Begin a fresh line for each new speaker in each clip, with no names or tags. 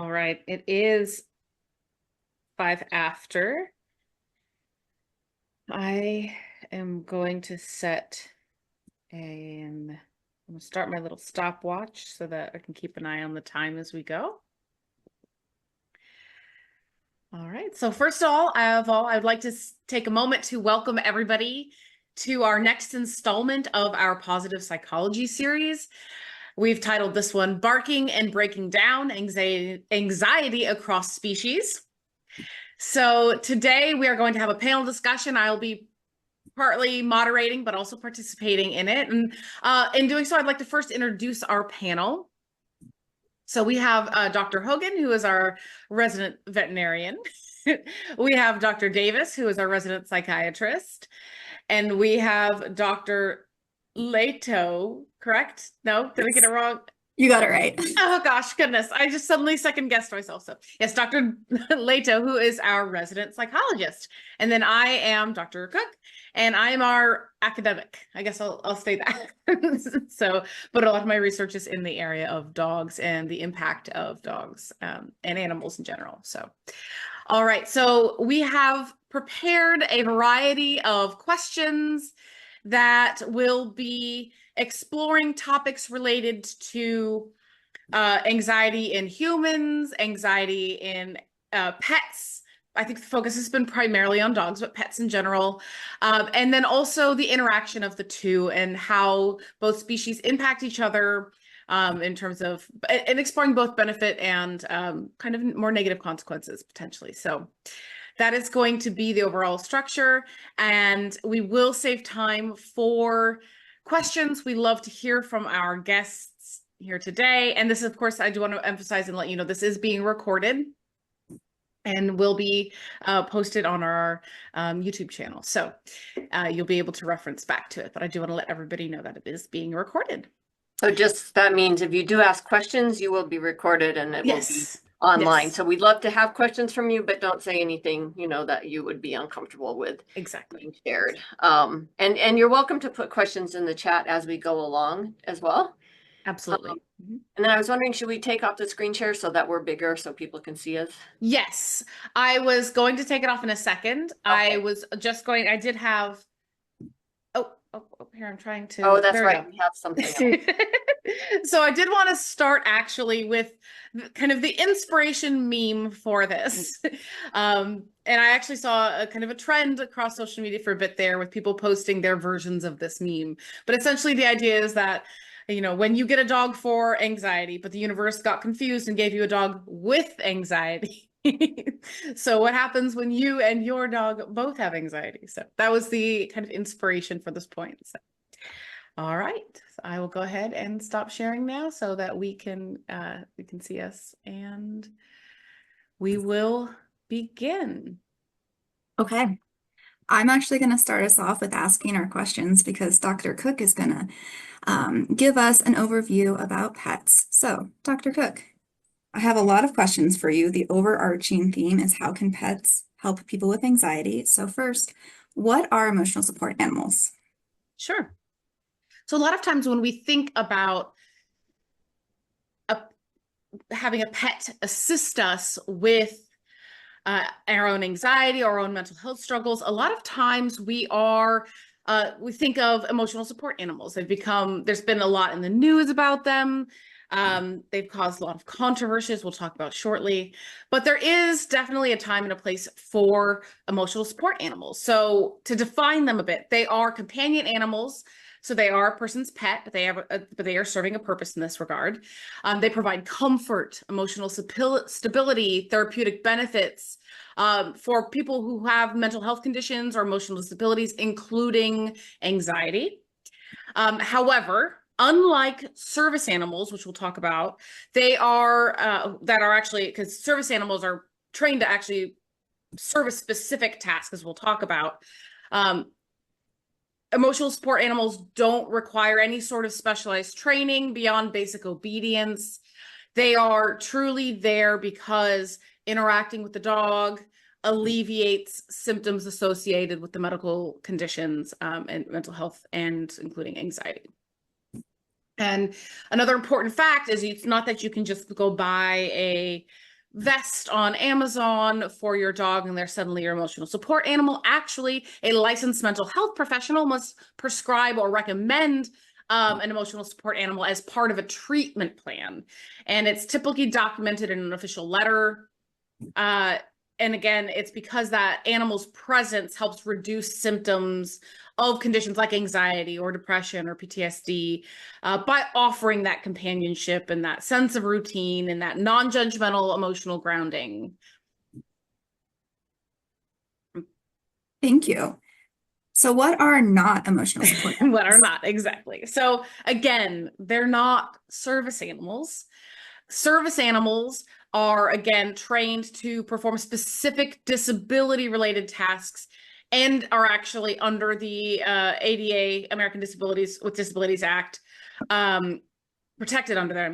All right, it is 5 after. I am going to I'm going to start my little stopwatch so that I can keep an eye on the time as we go. All right, so first of all, I'd like to take a moment to welcome everybody to our next installment of our positive psychology series. We've titled this one, Barking and Breaking Down Anxiety Across Species. So today we are going to have a panel discussion. I'll be partly moderating, but also participating in it. And in doing so, I'd like to first introduce our panel. So we have Dr. Hoggan, who is our resident veterinarian. We have Dr. Davis, who is our resident psychiatrist. And we have Dr. Lehto, correct? No, did I get it wrong?
You got it right.
Oh gosh, goodness. I just suddenly second guessed myself. So yes, Dr. Lehto, who is our resident psychologist. And then I am Dr. Cooke, and I am our academic. I guess I'll say that. But a lot of my research is in the area of dogs and the impact of dogs and animals in general. So, all right. So we have prepared a variety of questions that will be exploring topics related to anxiety in humans, anxiety in pets. I think the focus has been primarily on dogs, but pets in general. And then also the interaction of the two and how both species impact each other in terms of, and exploring both benefit and kind of more negative consequences potentially. So that is going to be the overall structure, and we will save time for questions. We love to hear from our guests here today. And this, of course, I do want to emphasize and let you know this is being recorded and will be posted on our YouTube channel. So you'll be able to reference back to it. But I do want to let everybody know that it is being recorded.
So just that means if you do ask questions, you will be recorded and it will be online.
Yes.
So we'd love to have questions from you, but don't say anything, that you would be uncomfortable with being shared. And you're welcome to put questions in the chat as we go along as well.
Absolutely.
And then I was wondering, should we take off the screen share so that we're bigger so people can see us?
Yes, I was going to take it off in a second. Okay. I did have, here I'm trying to.
Oh, that's right. We have something else.
So I did want to start actually with kind of the inspiration meme for this. And I actually saw a kind of a trend across social media for a bit there with people posting their versions of this meme. But essentially the idea is that, when you get a dog for anxiety, but the universe got confused and gave you a dog with anxiety. So what happens when you and your dog both have anxiety? So that was the kind of inspiration for this point. So, all right, so I will go ahead and stop sharing now so that we can see us, and we will begin.
Okay. I'm actually going to start us off with asking our questions because Dr. Cooke is going to give us an overview about pets. So, Dr. Cooke, I have a lot of questions for you. The overarching theme is how can pets help people with anxiety? So first, what are emotional support animals?
Sure. So a lot of times when we think about having a pet assist us with our own anxiety or our own mental health struggles, a lot of times we think of emotional support animals. There's been a lot in the news about them. They've caused a lot of controversies we'll talk about shortly, but there is definitely a time and a place for emotional support animals. So to define them a bit, they are companion animals. So they are a person's pet, but they are serving a purpose in this regard. They provide comfort, emotional stability, therapeutic benefits for people who have mental health conditions or emotional disabilities, including anxiety. However, unlike service animals, which we'll talk about, because service animals are trained to actually serve a specific task, as we'll talk about. Emotional support animals don't require any sort of specialized training beyond basic obedience. They are truly there because interacting with the dog alleviates symptoms associated with the medical conditions and mental health, and including anxiety. And another important fact is it's not that you can just go buy a vest on Amazon for your dog and they're suddenly your emotional support animal. Actually, a licensed mental health professional must prescribe or recommend an emotional support animal as part of a treatment plan. And it's typically documented in an official letter. And again, it's because that animal's presence helps reduce symptoms of conditions like anxiety or depression or PTSD by offering that companionship and that sense of routine and that non-judgmental emotional grounding.
Thank you. So what are not emotional support animals?
What are not, exactly. So again, they're not service animals. Service animals are, again, trained to perform specific disability-related tasks and are actually under the ADA, American Disabilities with Disabilities Act, protected under there,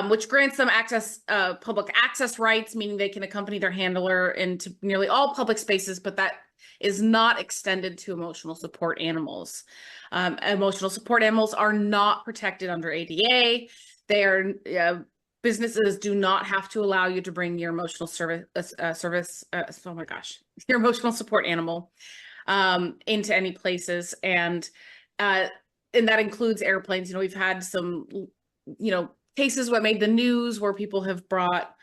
which grants them access, public access rights, meaning they can accompany their handler into nearly all public spaces, but that is not extended to emotional support animals. Emotional support animals are not protected under ADA. They are businesses do not have to allow you to bring your emotional your emotional support animal into any places, and that includes airplanes. We've had some cases what made the news where people have brought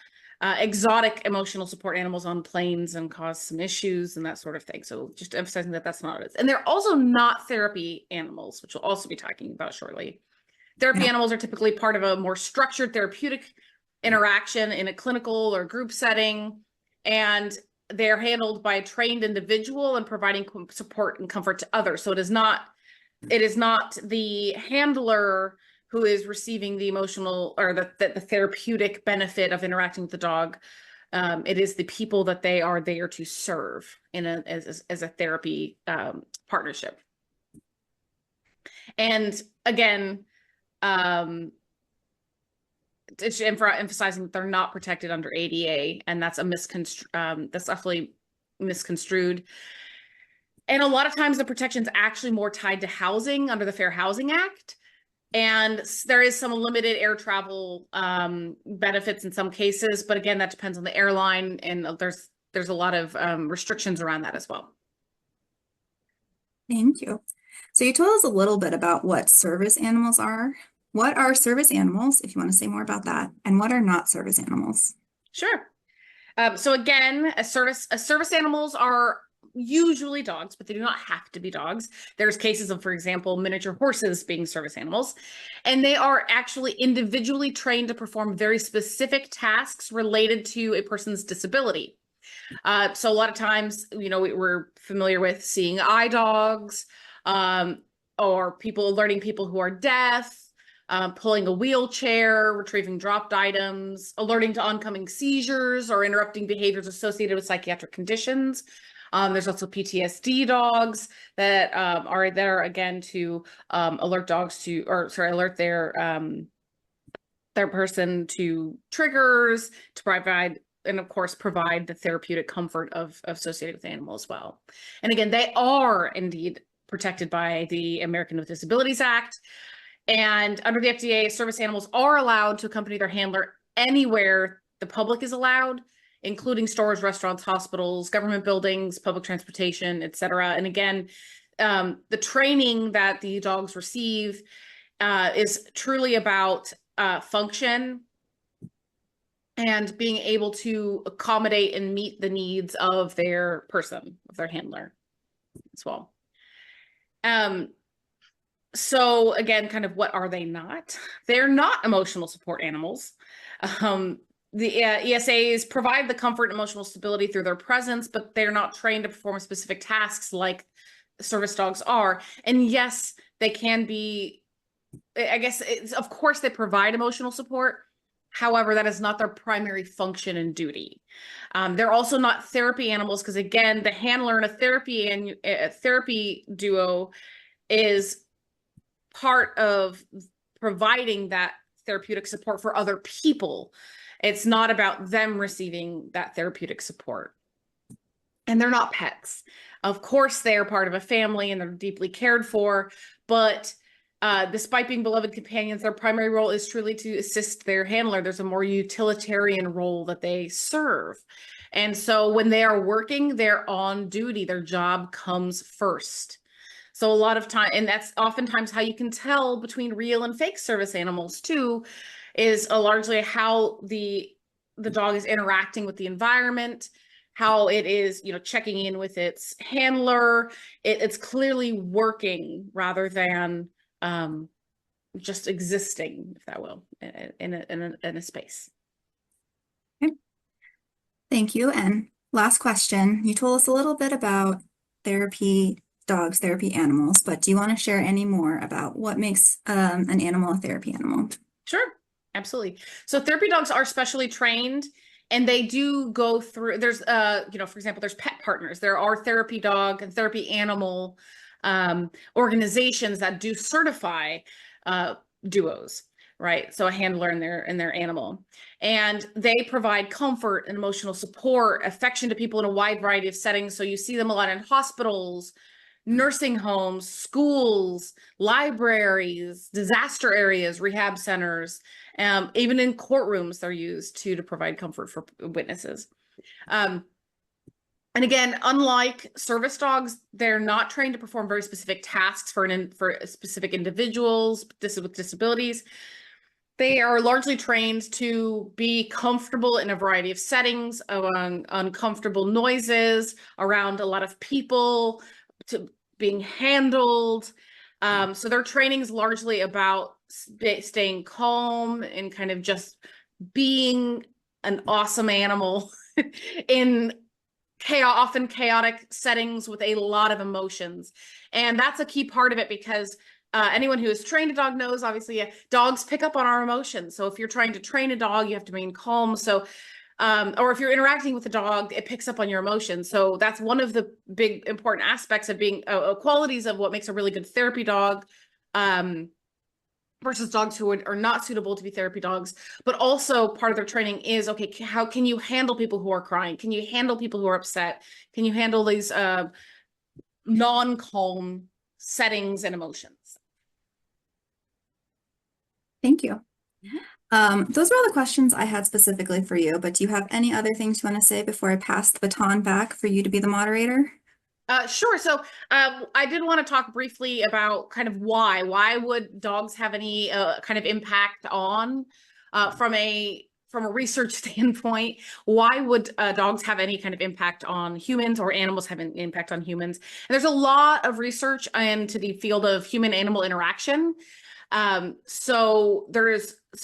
exotic emotional support animals on planes and caused some issues and that sort of thing. So just emphasizing that that's not what it is. And they're also not therapy animals, which we'll also be talking about shortly. Therapy animals are typically part of a more structured therapeutic interaction in a clinical or group setting, and they're handled by a trained individual and providing support and comfort to others. So it is not the handler who is receiving the emotional or the therapeutic benefit of interacting with the dog. It is the people that they are there to serve as a therapy partnership. And again, emphasizing that they're not protected under ADA, and that's that's definitely misconstrued. And a lot of times the protection's actually more tied to housing under the Fair Housing Act. And there is some limited air travel benefits in some cases, but again, that depends on the airline, and there's a lot of restrictions around that as well.
Thank you. So you told us a little bit about what service animals are. What are service animals, if you want to say more about that, and what are not service animals?
Sure. So again, service animals are usually dogs, but they do not have to be dogs. There's cases of, for example, miniature horses being service animals, and they are actually individually trained to perform very specific tasks related to a person's disability. So a lot of times, we're familiar with seeing eye dogs, or alerting people who are deaf, pulling a wheelchair, retrieving dropped items, alerting to oncoming seizures or interrupting behaviors associated with psychiatric conditions. There's also PTSD dogs that are there again to alert their person to triggers, to provide, and of course provide the therapeutic comfort associated with the animal as well. And again, they are indeed protected by the American with Disabilities Act. And under the FDA, service animals are allowed to accompany their handler anywhere the public is allowed, including stores, restaurants, hospitals, government buildings, public transportation, etc. And again, the training that the dogs receive is truly about function and being able to accommodate and meet the needs of their person, of their handler as well. So again, kind of what are they not? They're not emotional support animals. The ESAs provide the comfort and emotional stability through their presence, but they're not trained to perform specific tasks like service dogs are. And yes, they can be, I guess, of course they provide emotional support. However, that is not their primary function and duty. They're also not therapy animals because, again, the handler in a therapy duo is part of providing that therapeutic support for other people. It's not about them receiving that therapeutic support. And they're not pets. Of course, they are part of a family and they're deeply cared for, but despite being beloved companions, their primary role is truly to assist their handler. There's a more utilitarian role that they serve. And so when they are working, they're on duty. Their job comes first. So a lot of time, and that's oftentimes how you can tell between real and fake service animals too, is largely how the dog is interacting with the environment, how it is, checking in with its handler. It's clearly working rather than just existing, if that will, in a space.
Okay. Thank you. And last question, you told us a little bit about therapy dogs, therapy animals, but do you want to share any more about what makes an animal a therapy animal?
Sure, absolutely. So therapy dogs are specially trained, and they do go through, there's, for example, there's pet partners. There are therapy dog and therapy animal organizations that do certify duos, right? So a handler and their animal, and they provide comfort and emotional support, affection to people in a wide variety of settings. So you see them a lot in hospitals, nursing homes, schools, libraries, disaster areas, rehab centers, even in courtrooms, they're used to provide comfort for witnesses. And again, unlike service dogs, they're not trained to perform very specific tasks for specific individuals with disabilities. They are largely trained to be comfortable in a variety of settings, around uncomfortable noises, around a lot of people, to being handled. So their training is largely about staying calm and kind of just being an awesome animal in often chaotic settings with a lot of emotions. And that's a key part of it, because anyone who has trained a dog knows, obviously, dogs pick up on our emotions. So if you're trying to train a dog, you have to remain calm. So, or if you're interacting with a dog, it picks up on your emotions. So that's one of the big important aspects of being qualities of what makes a really good therapy dog, versus dogs who are not suitable to be therapy dogs. But also part of their training is, okay, how can you handle people who are crying? Can you handle people who are upset? Can you handle these non-calm settings and emotions?
Thank you. Those were all the questions I had specifically for you, but do you have any other things you want to say before I pass the baton back for you to be the moderator?
Sure. So I did want to talk briefly about kind of why would dogs have any kind of impact on from a research standpoint, why would dogs have any kind of impact on humans, or animals have an impact on humans? And there's a lot of research into the field of human-animal interaction. So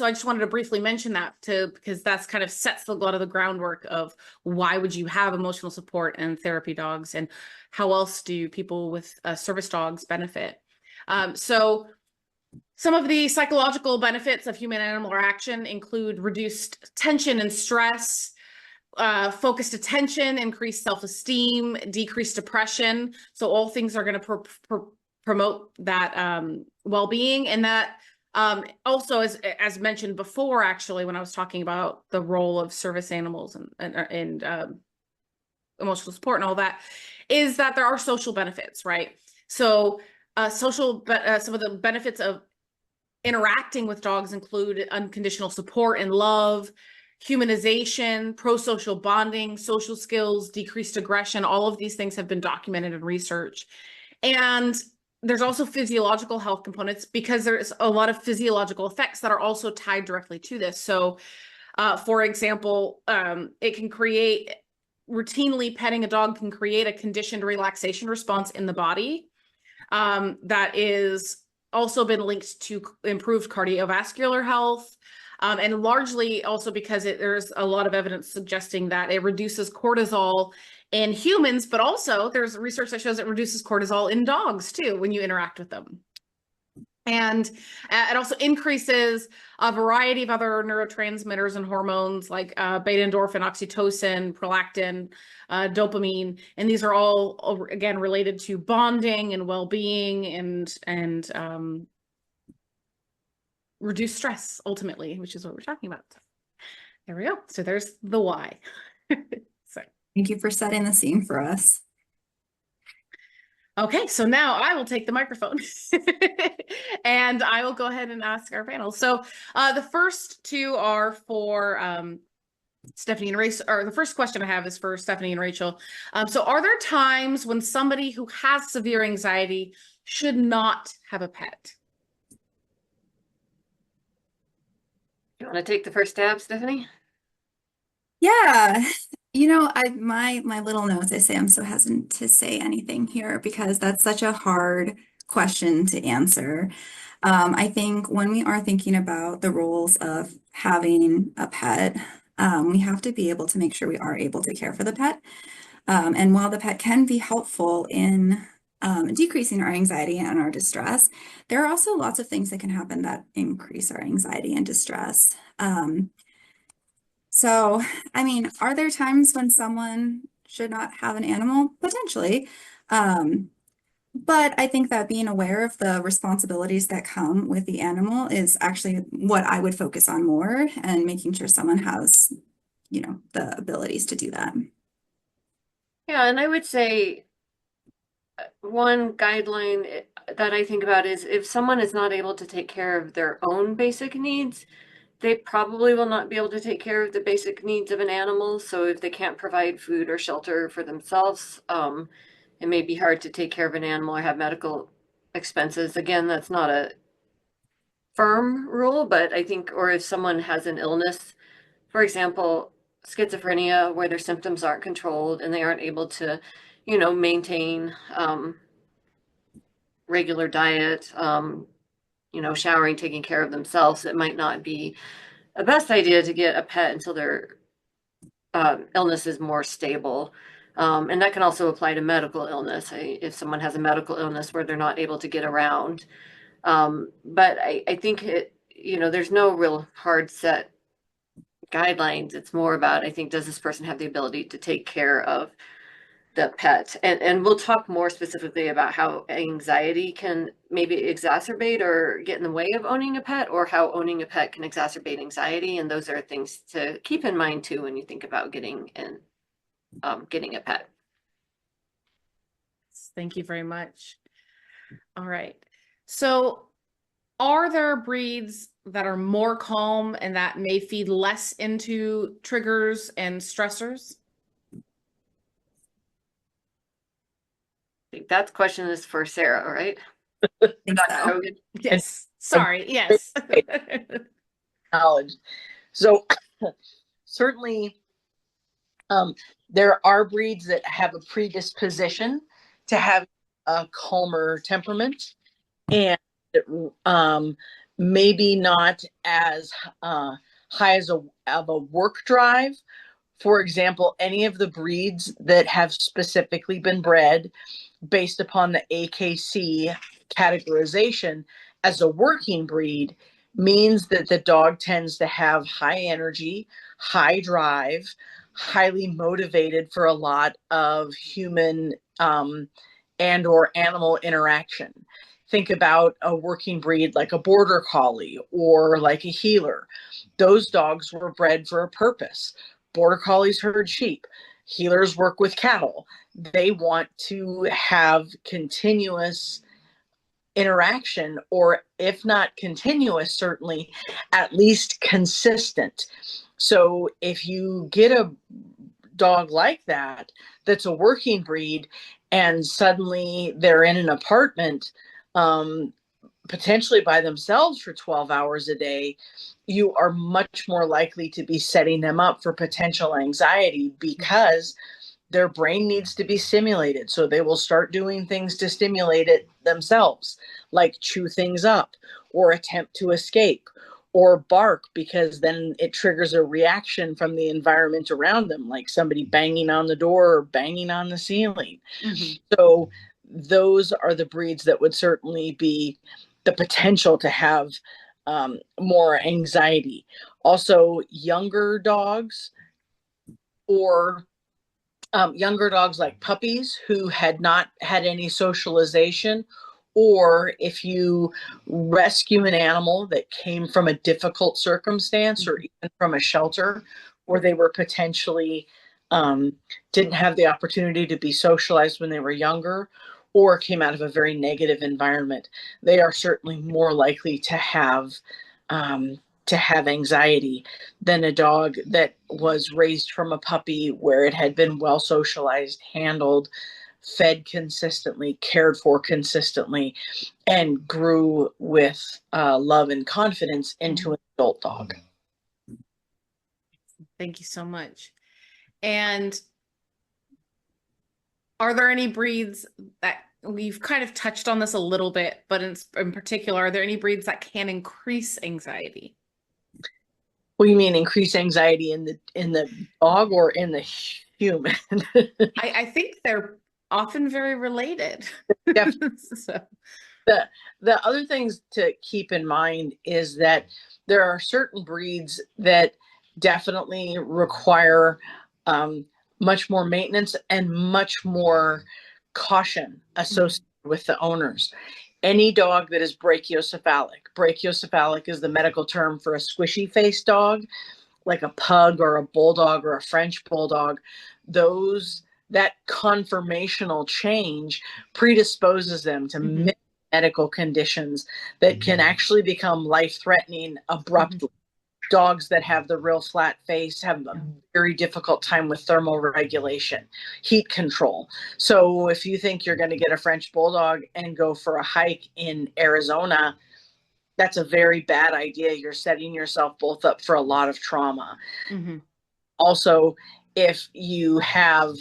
I just wanted to briefly mention that because that's kind of sets a lot of the groundwork of why would you have emotional support and therapy dogs, and how else do people with service dogs benefit? So some of the psychological benefits of human-animal interaction include reduced tension and stress, focused attention, increased self-esteem, decreased depression. So all things are going to promote that well-being. And that also, as mentioned before, actually, when I was talking about the role of service animals and emotional support and all that, is that there are social benefits, right? So some of the benefits of interacting with dogs include unconditional support and love, humanization, pro-social bonding, social skills, decreased aggression. All of these things have been documented in research. And there's also physiological health components, because there's a lot of physiological effects that are also tied directly to this. So, for example, it can create, routinely petting a dog can create a conditioned relaxation response in the body that is also been linked to improved cardiovascular health, and largely also because there's a lot of evidence suggesting that it reduces cortisol in humans, but also there's research that shows it reduces cortisol in dogs too when you interact with them. And it also increases a variety of other neurotransmitters and hormones like beta endorphin, oxytocin, prolactin, dopamine. And these are all, again, related to bonding and well-being and reduce stress, ultimately, which is what we're talking about. There we go. So there's the why. So.
Thank you for setting the scene for us.
Okay, so now I will take the microphone and I will go ahead and ask our panel. So the first two are for Stephanie and Rachel, or the first question I have is for Stephanie and Rachel. So are there times when somebody who has severe anxiety should not have a pet?
You want to take the first stab, Stephanie?
Yeah, you know, my little notes, I say I'm so hesitant to say anything here because that's such a hard question to answer. I think when we are thinking about the rules of having a pet, we have to be able to make sure we are able to care for the pet. And while the pet can be helpful in decreasing our anxiety and our distress, there are also lots of things that can happen that increase our anxiety and distress. So, I mean, are there times when someone should not have an animal? Potentially. But I think that being aware of the responsibilities that come with the animal is actually what I would focus on more, and making sure someone has, you know, the abilities to do that.
Yeah, and I would say one guideline that I think about is if someone is not able to take care of their own basic needs, they probably will not be able to take care of the basic needs of an animal. So if they can't provide food or shelter for themselves, it may be hard to take care of an animal or have medical expenses. Again, that's not a firm rule, but I think, or if someone has an illness, for example, schizophrenia, where their symptoms aren't controlled and they aren't able to, maintain regular diet, showering, taking care of themselves, it might not be the best idea to get a pet until their illness is more stable. And that can also apply to medical illness. If someone has a medical illness where they're not able to get around. But I think there's no real hard set guidelines. It's more about, I think, does this person have the ability to take care of the pet? And we'll talk more specifically about how anxiety can maybe exacerbate or get in the way of owning a pet, or how owning a pet can exacerbate anxiety. And those are things to keep in mind too when you think about getting a pet.
Thank you very much. All right. So are there breeds that are more calm and that may feed less into triggers and stressors?
I think that question is for Sarah, right?
Think
Dr.
so.
Hoggan?
Yes. Sorry. Yes.
Knowledge. So certainly there are breeds that have a predisposition to have a calmer temperament, and maybe not as high as of a work drive. For example, any of the breeds that have specifically been bred based upon the AKC categorization as a working breed means that the dog tends to have high energy, high drive, highly motivated for a lot of human and or animal interaction. Think about a working breed like a border collie or like a heeler. Those dogs were bred for a purpose. Border collies herd sheep. Healers work with cattle. They want to have continuous interaction, or if not continuous, certainly at least consistent. So if you get a dog like that, that's a working breed, and suddenly they're in an apartment, potentially by themselves for 12 hours a day, you are much more likely to be setting them up for potential anxiety, because their brain needs to be stimulated. So they will start doing things to stimulate it themselves, like chew things up or attempt to escape or bark, because then it triggers a reaction from the environment around them, like somebody banging on the door or banging on the ceiling. Mm-hmm. So those are the breeds that would certainly be the potential to have more anxiety. Also, younger dogs, or younger dogs like puppies who had not had any socialization, or if you rescue an animal that came from a difficult circumstance or even from a shelter where they were potentially didn't have the opportunity to be socialized when they were younger, or came out of a very negative environment, they are certainly more likely to have anxiety than a dog that was raised from a puppy where it had been well socialized, handled, fed consistently, cared for consistently, and grew with love and confidence into an adult dog.
Thank you so much. And are there any breeds that we've kind of touched on this a little bit, but in particular, are there any breeds that can increase anxiety?
What do you mean increase anxiety in the dog or in the human?
I think they're often very related. So.
The other things to keep in mind is that there are certain breeds that definitely require much more maintenance and much more caution associated with the owners. Any dog that is brachiocephalic is the medical term for a squishy faced dog, like a pug or a bulldog or a French bulldog. That conformational change predisposes them to many medical conditions that can actually become life-threatening abruptly. Dogs that have the real flat face have a very difficult time with thermal regulation, heat control. So if you think you're going to get a French bulldog and go for a hike in Arizona, that's a very bad idea. You're setting yourself both up for a lot of trauma. Also, if you have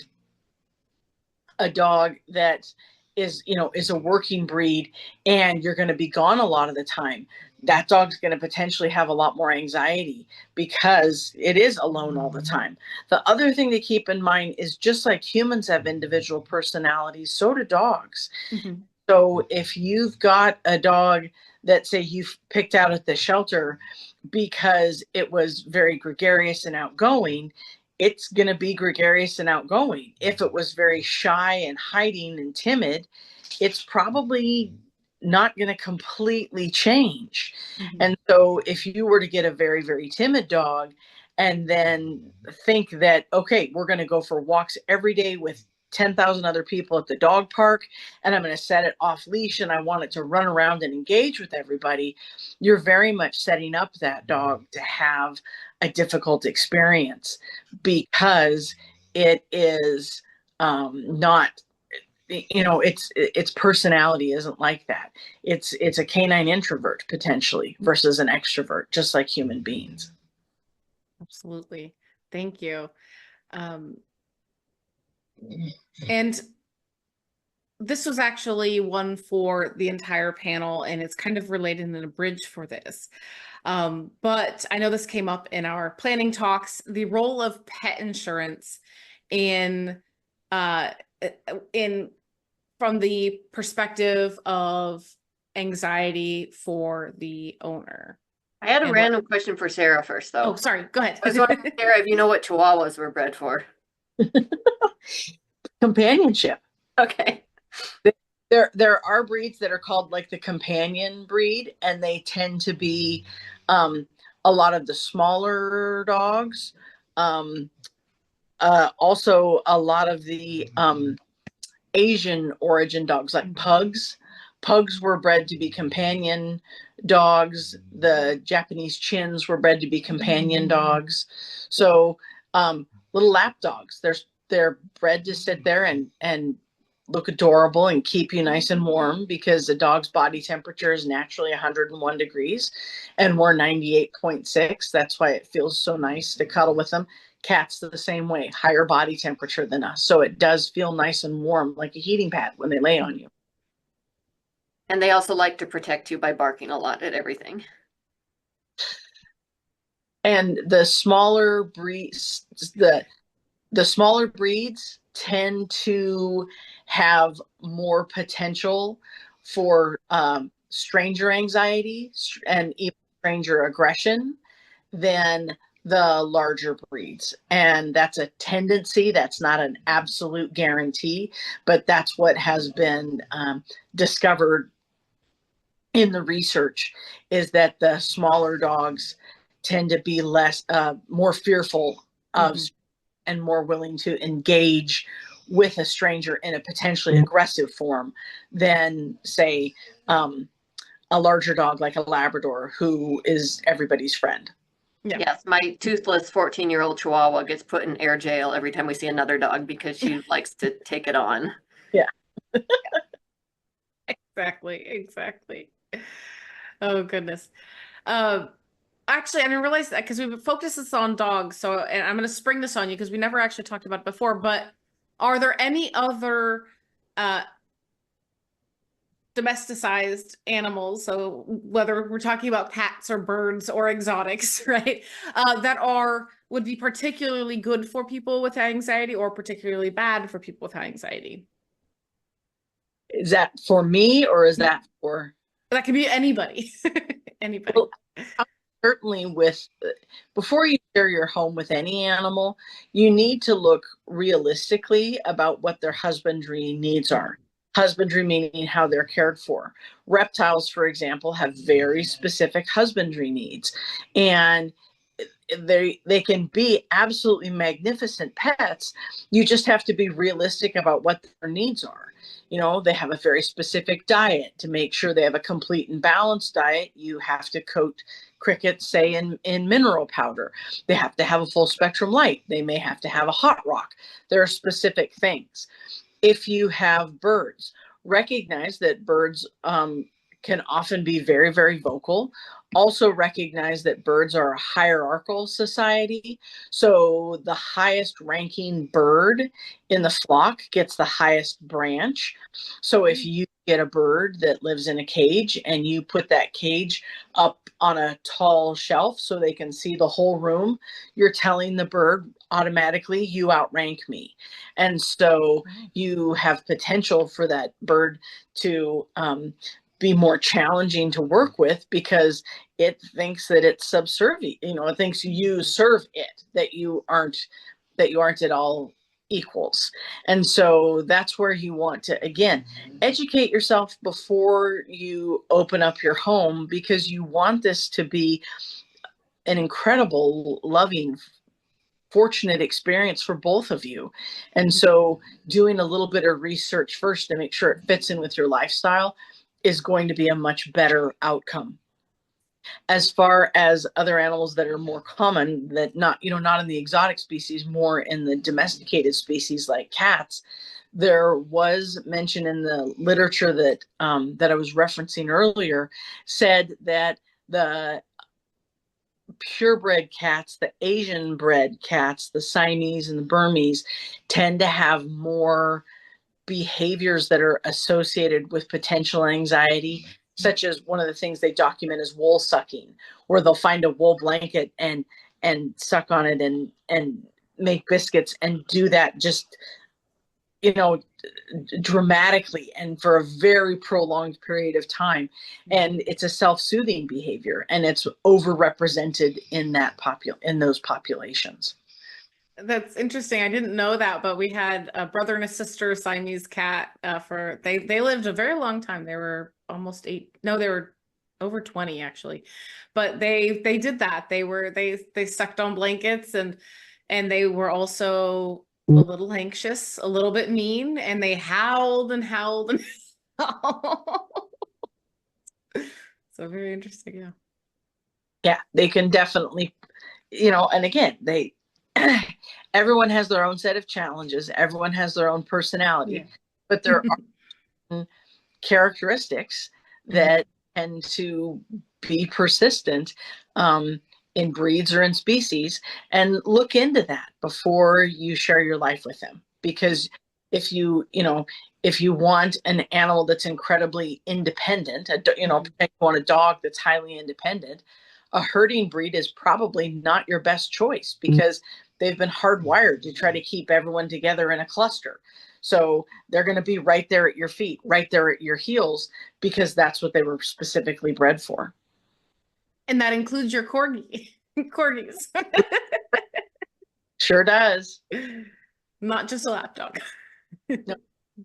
a dog that is a working breed and you're going to be gone a lot of the time, that dog's going to potentially have a lot more anxiety because it is alone all the time. The other thing to keep in mind is just like humans have individual personalities, so do dogs. So if you've got a dog that, say, you've picked out at the shelter because it was very gregarious and outgoing, it's going to be gregarious and outgoing. If it was very shy and hiding and timid, it's probably not going to completely change. And so if you were to get a very, very timid dog and then think that, okay, we're going to go for walks every day with 10,000 other people at the dog park, and I'm going to set it off leash and I want it to run around and engage with everybody, you're very much setting up that dog to have a difficult experience because it is not, its personality isn't like that. It's a canine introvert potentially versus an extrovert, just like human beings.
Absolutely. Thank you. And this was actually one for the entire panel, and it's kind of related in a bridge for this. But I know this came up in our planning talks, the role of pet insurance in from the perspective of anxiety for the owner.
I had a random question for Sarah first, though.
Oh, sorry. Go ahead.
I was wondering, Sarah, if you know what Chihuahuas were bred for?
Companionship.
Okay.
There are breeds that are called like the companion breed, and they tend to be a lot of the smaller dogs. Also, a lot of the Asian origin dogs, like pugs. Pugs were bred to be companion dogs. The Japanese chins were bred to be companion dogs. So little lap dogs, they're bred to sit there and look adorable and keep you nice and warm because a dog's body temperature is naturally 101 degrees and we're 98.6. That's why it feels so nice to cuddle with them. Cats the same way, higher body temperature than us. So it does feel nice and warm like a heating pad when they lay on you.
And they also like to protect you by barking a lot at everything.
And the smaller breeds, the smaller breeds tend to have more potential for stranger anxiety and even stranger aggression than the larger breeds. And that's a tendency. That's not an absolute guarantee, but that's what has been discovered in the research, is that the smaller dogs tend to be more fearful of and more willing to engage with a stranger in a potentially aggressive form than, say, a larger dog like a Labrador who is everybody's friend.
Yeah.
Yes, my toothless 14-year-old Chihuahua gets put in air jail every time we see another dog because she likes to take it on.
Yeah.
Exactly. Oh goodness. Actually, I didn't realize that because we focused this on dogs. So, and I'm going to spring this on you because we never actually talked about it before. But are there any other domesticized animals? So whether we're talking about cats or birds or exotics, right? That would be particularly good for people with anxiety or particularly bad for people with anxiety.
Is that for me or is that for?
That could be anybody. Anybody.
Well, certainly before you share your home with any animal, you need to look realistically about what their husbandry needs are. Husbandry meaning how they're cared for. Reptiles, for example, have very specific husbandry needs, and they can be absolutely magnificent pets. You just have to be realistic about what their needs are. They have a very specific diet. To make sure they have a complete and balanced diet, you have to coat crickets, say, in mineral powder. They have to have a full spectrum light. They may have to have a hot rock. There are specific things. If you have birds, recognize that birds can often be very, very vocal. Also recognize that birds are a hierarchical society. So the highest ranking bird in the flock gets the highest branch. So if you get a bird that lives in a cage and you put that cage up on a tall shelf so they can see the whole room, you're telling the bird automatically, you outrank me. And so you have potential for that bird to be more challenging to work with because it thinks that it's subservient. It thinks you serve it, that you aren't at all equals. And so that's where you want to, again, educate yourself before you open up your home, because you want this to be an incredible, loving, fortunate experience for both of you. And so doing a little bit of research first to make sure it fits in with your lifestyle is going to be a much better outcome. As far as other animals that are more common, that not in the exotic species, more in the domesticated species like cats, there was mention in the literature that I was referencing earlier, said that the purebred cats, the Asian bred cats, the Siamese and the Burmese, tend to have more behaviors that are associated with potential anxiety, such as one of the things they document is wool sucking, where they'll find a wool blanket and suck on it and make biscuits and do that just dramatically and for a very prolonged period of time. And it's a self-soothing behavior, and it's overrepresented in those populations.
That's interesting. I didn't know that, but we had a brother and a sister Siamese cat they lived a very long time. They were almost they were over 20 actually. But they did that. They sucked on blankets and they were also a little anxious, a little bit mean, and they howled and howled and howled. So very interesting, yeah.
Yeah, they can definitely, and again, everyone has their own set of challenges. Everyone has their own personality, but there are characteristics that tend to be persistent in breeds or in species, and look into that before you share your life with them. Because if you want an animal that's incredibly independent, you want a dog that's highly independent, a herding breed is probably not your best choice, because they've been hardwired to try to keep everyone together in a cluster. So they're going to be right there at your feet, right there at your heels, because that's what they were specifically bred for.
And that includes your corgis.
Sure does.
Not just a lap dog.
No.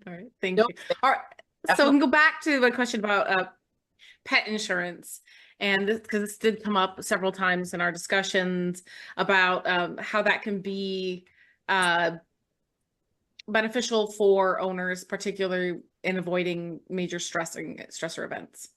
All right, thank you. All right, so we can go back to the question about pet insurance, and because this did come up several times in our discussions about how that can be beneficial for owners, particularly in avoiding major stressor events.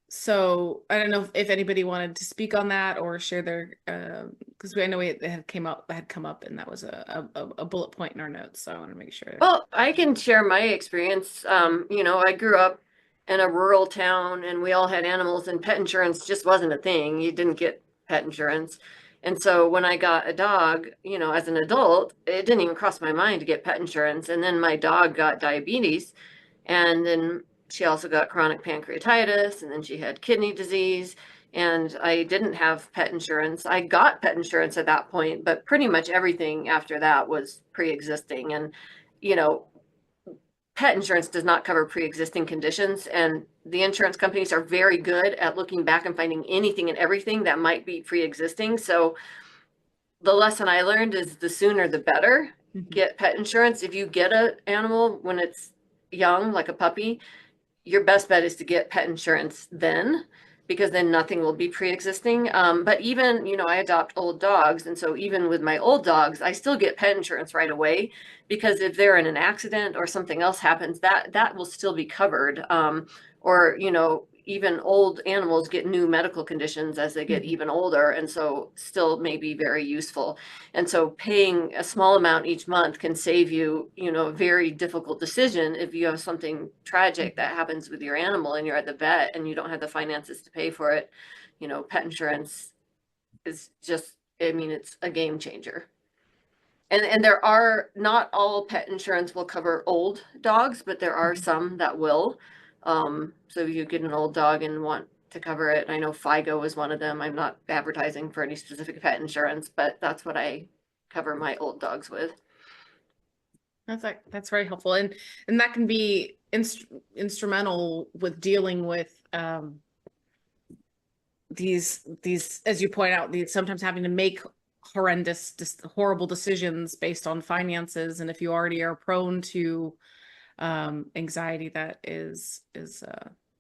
So I don't know if anybody wanted to speak on that or share their, because I know it had come up, and that was a bullet point in our notes. So I want to make sure.
Well, I can share my experience. You know, I grew up in a rural town and we all had animals, and pet insurance just wasn't a thing. You didn't get pet insurance. And so when I got a dog, you know, as an adult, it didn't even cross my mind to get pet insurance. And then my dog got diabetes, and then she also got chronic pancreatitis, and then she had kidney disease. And I didn't have pet insurance. I got pet insurance at that point, but pretty much everything after that was pre-existing. And, you know, pet insurance does not cover pre-existing conditions, and the insurance companies are very good at looking back and finding anything and everything that might be pre-existing. So the lesson I learned is the sooner the better. Get pet insurance. If you get an animal when it's young, like a puppy, your best bet is to get pet insurance then, because then nothing will be pre-existing. But even, you know, I adopt old dogs. And so even with my old dogs, I still get pet insurance right away, because if they're in an accident or something else happens, that will still be covered. Or, you know, even old animals get new medical conditions as they get even older. And so still may be very useful. And so paying a small amount each month can save you, you know, a very difficult decision if you have something tragic that happens with your animal and you're at the vet and you don't have the finances to pay for it. You know, pet insurance is just, I mean, it's a game changer. And there are, not all pet insurance will cover old dogs, but there are some that will. So if you get an old dog and want to cover it, I know FIGO is one of them. I'm not advertising for any specific pet insurance, but that's what I cover my old dogs with.
That's very helpful, and that can be instrumental with dealing with these, as you point out, these sometimes having to make horrible decisions based on finances, and if you already are prone to anxiety, that is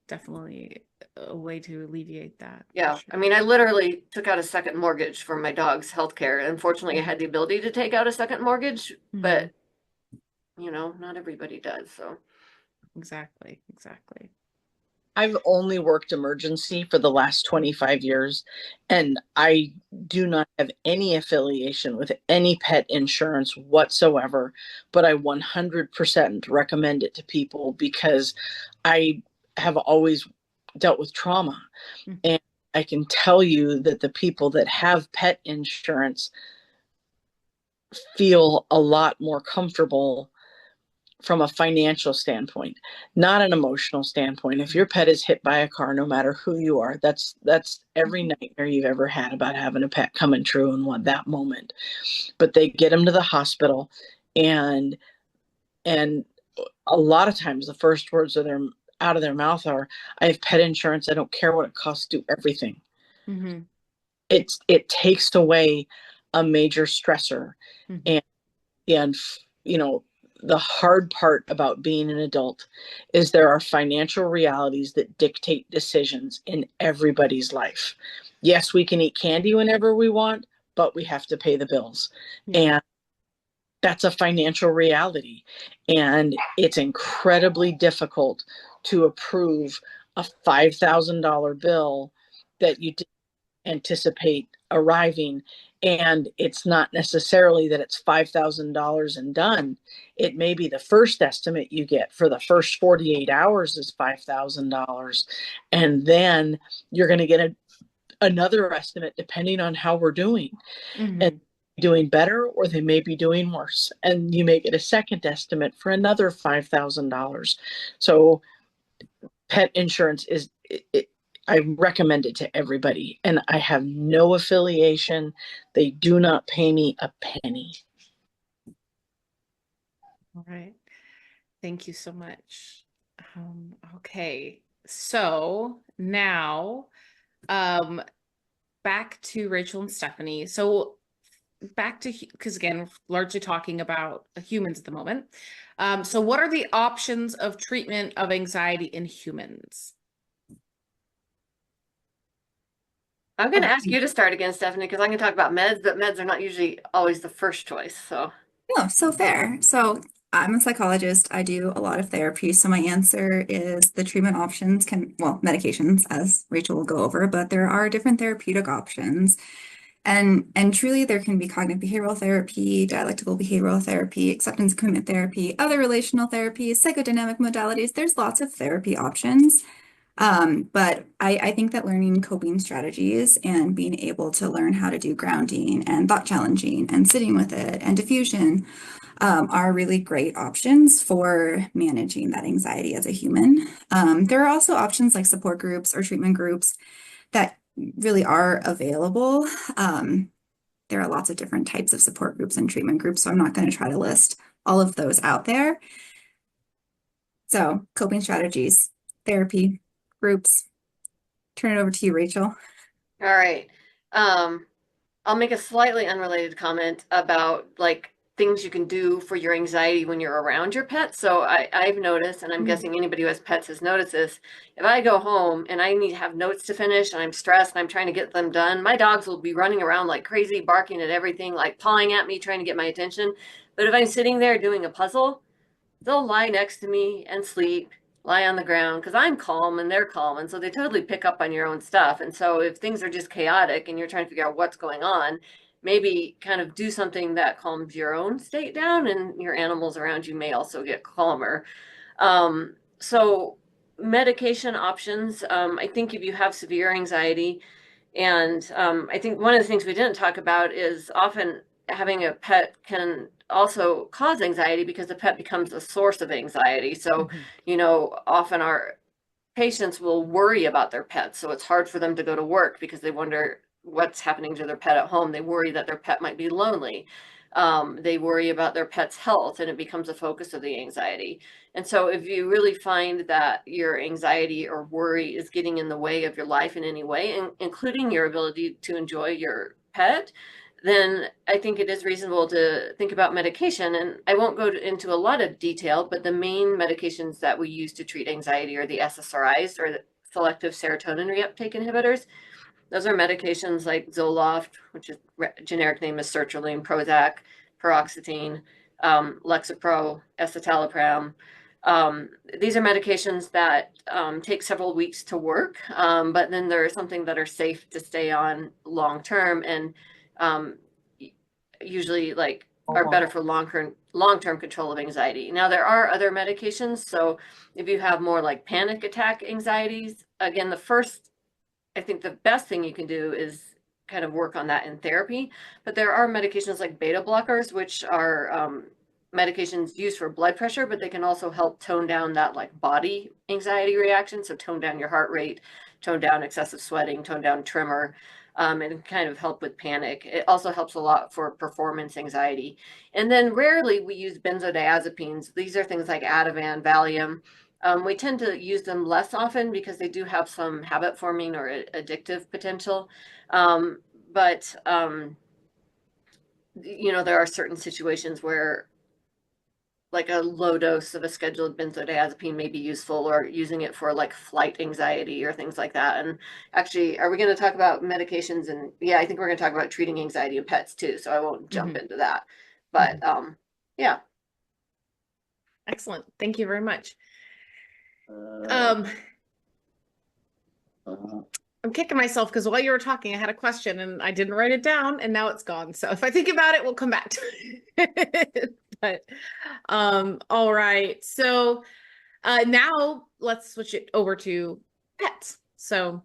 definitely a way to alleviate that.
Yeah,
sure.
I mean, I literally took out a second mortgage for my dog's healthcare. Unfortunately, I had the ability to take out a second mortgage, but you know, not everybody does. So
exactly.
I've only worked emergency for the last 25 years, and I do not have any affiliation with any pet insurance whatsoever, but I 100% recommend it to people because I have always dealt with trauma. And I can tell you that the people that have pet insurance feel a lot more comfortable from a financial standpoint, not an emotional standpoint. If your pet is hit by a car, no matter who you are, that's every nightmare you've ever had about having a pet coming true in that moment. But they get them to the hospital, and a lot of times the first words out of their mouth are, "I have pet insurance. I don't care what it costs. Do everything." It takes away a major stressor, and you know, the hard part about being an adult is there are financial realities that dictate decisions in everybody's life. Yes, we can eat candy whenever we want, but we have to pay the bills. And that's a financial reality. And it's incredibly difficult to approve a $5,000 bill that you didn't anticipate arriving. And it's not necessarily that it's $5,000 and done. It may be the first estimate you get for the first 48 hours is $5,000. And then you're going to get another estimate depending on how we're doing. And doing better, or they may be doing worse. And you may get a second estimate for another $5,000. So pet insurance is, I recommend it to everybody, and I have no affiliation. They do not pay me a penny.
All right. Thank you so much. Okay. So now, back to Rachel and Stephanie. So back to, because again, we're largely talking about humans at the moment. So what are the options of treatment of anxiety in humans?
I'm going to ask you to start again, Stephanie, because I can talk about meds, but meds are not usually always the first choice. So,
No, so fair. So I'm a psychologist. I do a lot of therapy. So my answer is the treatment options can, well, medications, as Rachel will go over, but there are different therapeutic options. And truly there can be cognitive behavioral therapy, dialectical behavioral therapy, acceptance commitment therapy, other relational therapies, psychodynamic modalities. There's lots of therapy options. But I think that learning coping strategies and being able to learn how to do grounding and thought challenging and sitting with it and diffusion are really great options for managing that anxiety as a human. There are also options like support groups or treatment groups that really are available. There are lots of different types of support groups and treatment groups, so I'm not going to try to list all of those out there. So coping strategies, therapy, groups. Turn it over to you, Rachel.
all right. I'll make a slightly unrelated comment about like things you can do for your anxiety when you're around your pet. So I've noticed, and I'm guessing anybody who has pets has noticed this, if I go home and I need to have notes to finish and I'm stressed and I'm trying to get them done, my dogs will be running around like crazy, barking at everything, like pawing at me, trying to get my attention. But if I'm sitting there doing a puzzle, they'll lie next to me and sleep, lie on the ground, because I'm calm and they're calm. And so they totally pick up on your own stuff. And so if things are just chaotic and you're trying to figure out what's going on, maybe kind of do something that calms your own state down, and your animals around you may also get calmer. So medication options, I think if you have severe anxiety, and I think one of the things we didn't talk about is often having a pet can also cause anxiety because the pet becomes a source of anxiety. So, often our patients will worry about their pets. So it's hard for them to go to work because they wonder what's happening to their pet at home. They worry that their pet might be lonely. They worry about their pet's health, and it becomes a focus of the anxiety. And so if you really find that your anxiety or worry is getting in the way of your life in any way, including your ability to enjoy your pet, then I think it is reasonable to think about medication. And I won't go into a lot of detail, but the main medications that we use to treat anxiety are the SSRIs, or the selective serotonin reuptake inhibitors. Those are medications like Zoloft, which is generic name is sertraline, Prozac, paroxetine, Lexapro, escitalopram. These are medications that take several weeks to work, but then there are something that are safe to stay on long term, and usually like are better for long-term control of anxiety. Now there are other medications. So if you have more like panic attack anxieties, again, I think the best thing you can do is kind of work on that in therapy. But there are medications like beta blockers, which are medications used for blood pressure, but they can also help tone down that like body anxiety reaction. So tone down your heart rate, tone down excessive sweating, tone down tremor, and kind of help with panic. It also helps a lot for performance anxiety. And then rarely we use benzodiazepines. These are things like Ativan, Valium. We tend to use them less often because they do have some habit forming or addictive potential. But there are certain situations where like a low dose of a scheduled benzodiazepine may be useful, or using it for like flight anxiety or things like that. And actually, are we going to talk about medications? And yeah, I think we're going to talk about treating anxiety in pets too. So I won't jump into that. But yeah.
Excellent. Thank you very much. I'm kicking myself because while you were talking, I had a question and I didn't write it down, and now it's gone. So if I think about it, we'll come back to it. But all right. So now let's switch it over to pets. So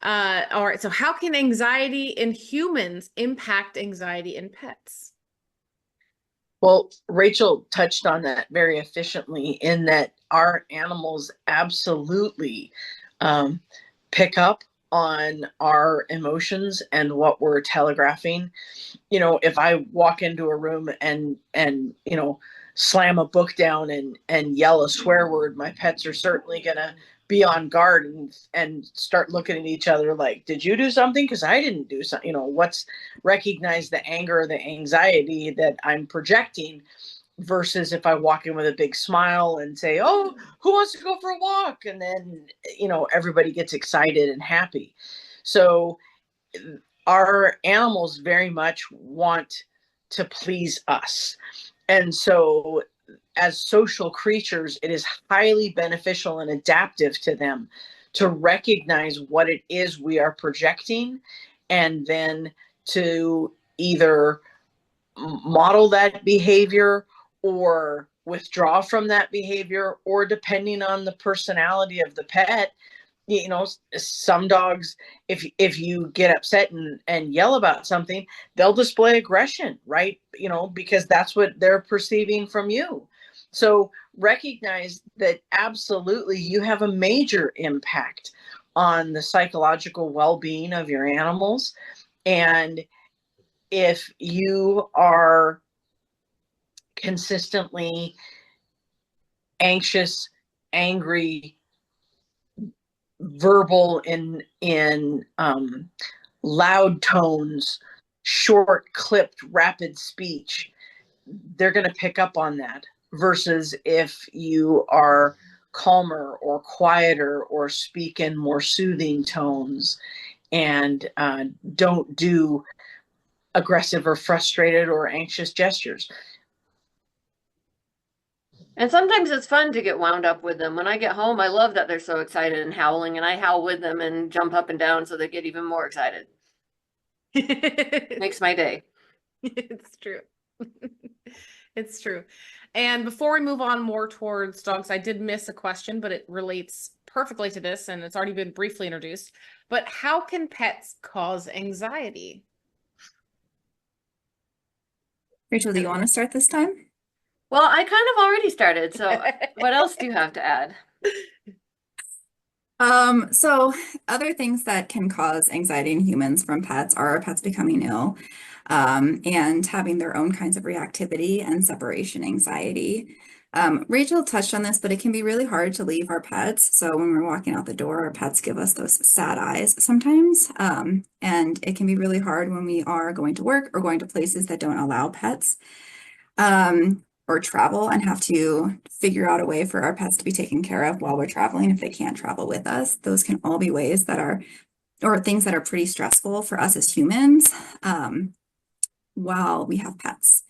all right. So how can anxiety in humans impact anxiety in pets?
Well, Rachel touched on that very efficiently, in that our animals absolutely pick up on our emotions and what we're telegraphing. If I walk into a room and slam a book down and yell a swear word, my pets are certainly gonna be on guard and start looking at each other like, did you do something? Because I didn't do something. Recognize the anger or the anxiety that I'm projecting, versus if I walk in with a big smile and say, oh, who wants to go for a walk? And then, everybody gets excited and happy. So our animals very much want to please us. And so as social creatures, it is highly beneficial and adaptive to them to recognize what it is we are projecting, and then to either model that behavior or withdraw from that behavior, or depending on the personality of the pet, you know, some dogs, if you get upset and yell about something, they'll display aggression, right? You know, because that's what they're perceiving from you. So recognize that absolutely you have a major impact on the psychological well-being of your animals. And if you are consistently anxious, angry, verbal in loud tones, short clipped rapid speech, they're going to pick up on that, versus if you are calmer or quieter or speak in more soothing tones and don't do aggressive or frustrated or anxious gestures.
And sometimes it's fun to get wound up with them. When I get home, I love that they're so excited and howling, and I howl with them and jump up and down so they get even more excited. Makes my day.
It's true. It's true. And before we move on more towards dogs, I did miss a question, but it relates perfectly to this, and it's already been briefly introduced. But how can pets cause anxiety?
Rachel, do you want to start this time?
Well, I kind of already started, so what else do you have to add?
So other things that can cause anxiety in humans from pets are pets becoming ill, and having their own kinds of reactivity and separation anxiety. Rachel touched on this, but it can be really hard to leave our pets. So when we're walking out the door, our pets give us those sad eyes sometimes. And it can be really hard when we are going to work or going to places that don't allow pets. Or travel and have to figure out a way for our pets to be taken care of while we're traveling if they can't travel with us. Those can all be ways that are, or things that are pretty stressful for us as humans, while we have pets.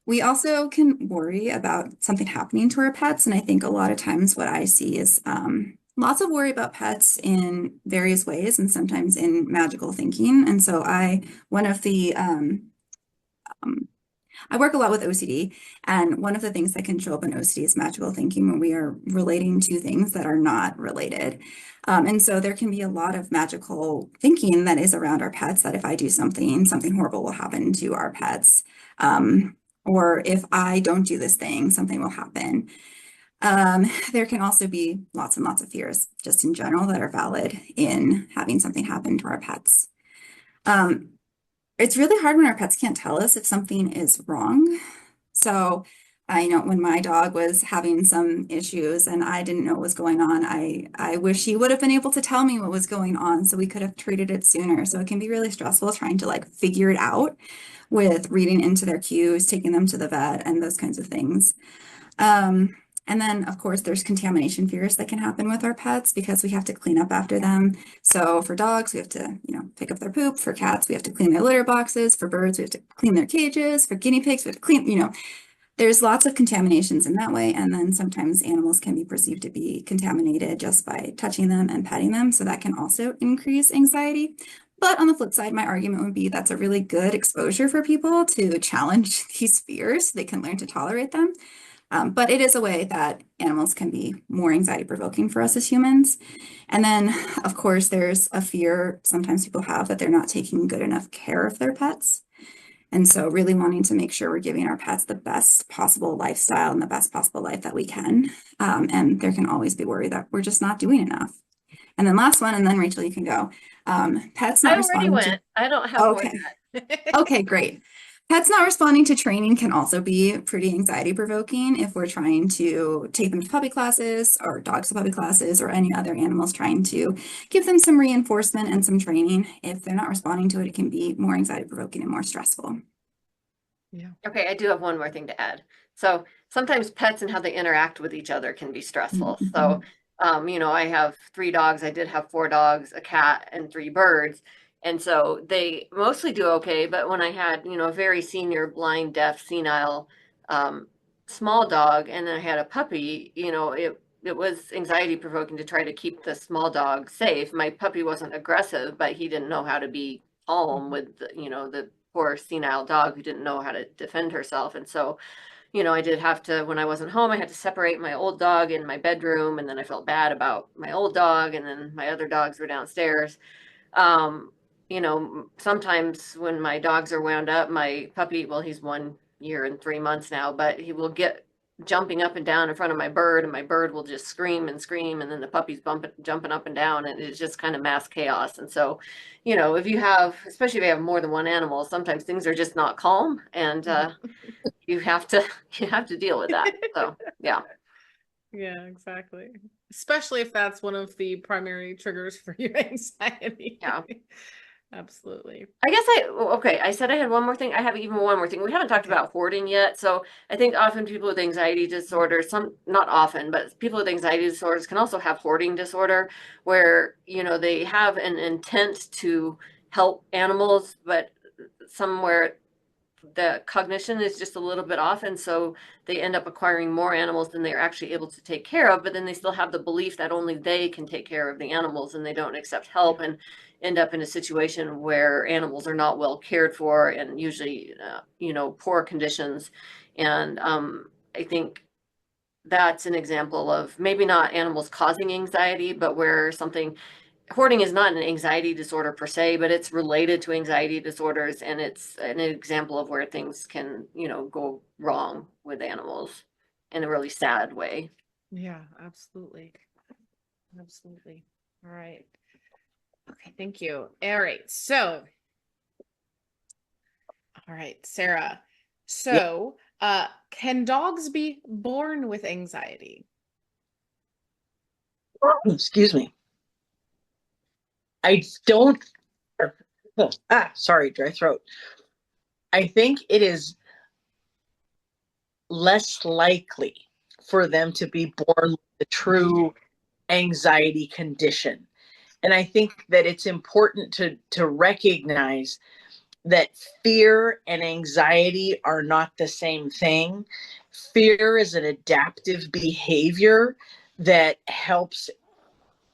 We also can worry about something happening to our pets. And I think a lot of times what I see is lots of worry about pets in various ways, and sometimes in magical thinking. And so one of the I work a lot with OCD, and one of the things that can show up in OCD is magical thinking when we are relating to things that are not related. And so there can be a lot of magical thinking that is around our pets, that if I do something horrible will happen to our pets. Or if I don't do this thing, something will happen. There can also be lots and lots of fears just in general that are valid in having something happen to our pets. It's really hard when our pets can't tell us if something is wrong. So I know when my dog was having some issues and I didn't know what was going on, I wish he would have been able to tell me what was going on so we could have treated it sooner. So it can be really stressful trying to like figure it out with reading into their cues, taking them to the vet, and those kinds of things. And then, of course, there's contamination fears that can happen with our pets because we have to clean up after them. So for dogs, we have to, pick up their poop. For cats, we have to clean their litter boxes. For birds, we have to clean their cages. For guinea pigs, we have to clean, there's lots of contaminations in that way. And then sometimes animals can be perceived to be contaminated just by touching them and petting them. So that can also increase anxiety. But on the flip side, my argument would be that's a really good exposure for people to challenge these fears so they can learn to tolerate them. But it is a way that animals can be more anxiety provoking for us as humans. And then, of course, there's a fear sometimes people have that they're not taking good enough care of their pets. And so really wanting to make sure we're giving our pets the best possible lifestyle and the best possible life that we can. And there can always be worry that we're just not doing enough. And then last one, and then Rachel, you can go. Pets not
I already
responding
went. I don't have more
Okay.
than that.
Okay, great. Pets not responding to training can also be pretty anxiety provoking if we're trying to take them to puppy classes or dogs to puppy classes or any other animals, trying to give them some reinforcement and some training. If they're not responding to it, it can be more anxiety provoking and more stressful.
Yeah.
Okay, I do have one more thing to add. So sometimes pets and how they interact with each other can be stressful. So, I have 3 dogs. I did have 4 dogs, a cat, and 3 birds. And so they mostly do okay. But when I had, a very senior, blind, deaf, senile, small dog, and then I had a puppy, it was anxiety provoking to try to keep the small dog safe. My puppy wasn't aggressive, but he didn't know how to be calm with, the poor senile dog who didn't know how to defend herself. And so, I did have to, when I wasn't home, I had to separate my old dog in my bedroom. And then I felt bad about my old dog. And then my other dogs were downstairs. Sometimes when my dogs are wound up, my puppy, well, he's 1 year and 3 months now, but he will get jumping up and down in front of my bird, and my bird will just scream and scream, and then the puppy's jumping up and down, and it's just kind of mass chaos. And so, if you have, especially if you have more than one animal, sometimes things are just not calm, and you have to deal with that. So yeah.
Yeah, exactly. Especially if that's one of the primary triggers for your anxiety.
Yeah.
Absolutely.
I guess I said I had one more thing. I have even one more thing. We haven't talked about hoarding yet. So I think often people with anxiety disorders, not often, but people with anxiety disorders can also have hoarding disorder where, they have an intent to help animals, but somewhere the cognition is just a little bit off. And so they end up acquiring more animals than they're actually able to take care of. But then they still have the belief that only they can take care of the animals, and they don't accept help, and end up in a situation where animals are not well cared for, and usually, poor conditions. And I think that's an example of maybe not animals causing anxiety, but where hoarding is not an anxiety disorder per se, but it's related to anxiety disorders, and it's an example of where things can, go wrong with animals in a really sad way.
Yeah, absolutely. Absolutely. All right. Okay, thank you. All right. So, Sarah. So, can dogs be born with anxiety?
Excuse me. I don't. Sorry, dry throat. I think it is less likely for them to be born with the true anxiety condition. And I think that it's important to recognize that fear and anxiety are not the same thing. Fear is an adaptive behavior that helps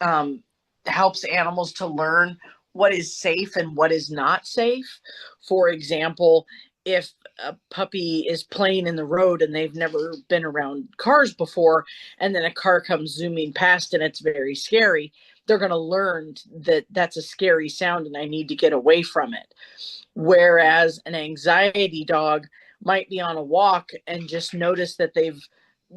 animals to learn what is safe and what is not safe. For example, if a puppy is playing in the road and they've never been around cars before, and then a car comes zooming past and it's very scary, they're going to learn that that's a scary sound and I need to get away from it. Whereas an anxiety dog might be on a walk and just notice that they've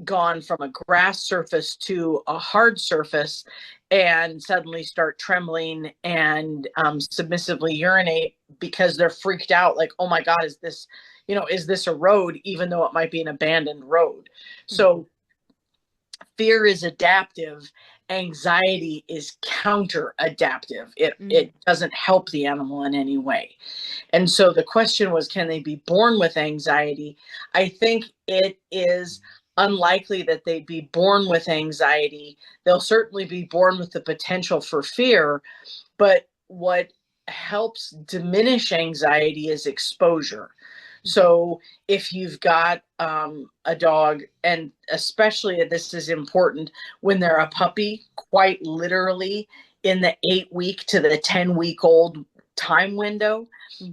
gone from a grass surface to a hard surface and suddenly start trembling and submissively urinate because they're freaked out, like, oh my God, is this a road, even though it might be an abandoned road. So fear is adaptive. Anxiety is counter adaptive. It doesn't help the animal in any way. And so the question was, can they be born with anxiety? I think it is unlikely that they'd be born with anxiety. They'll certainly be born with the potential for fear, but what helps diminish anxiety is exposure. So if you've got a dog, and especially this is important when they're a puppy, quite literally in the 8-week to the 10-week-old time window,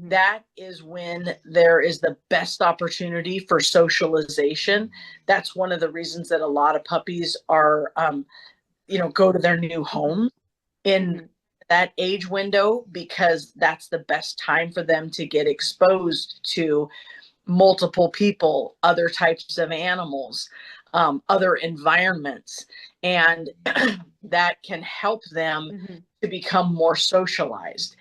that is when there is the best opportunity for socialization. That's one of the reasons that a lot of puppies are, go to their new home in that age window, because that's the best time for them to get exposed to multiple people, other types of animals, other environments, and that can help them to become more socialized.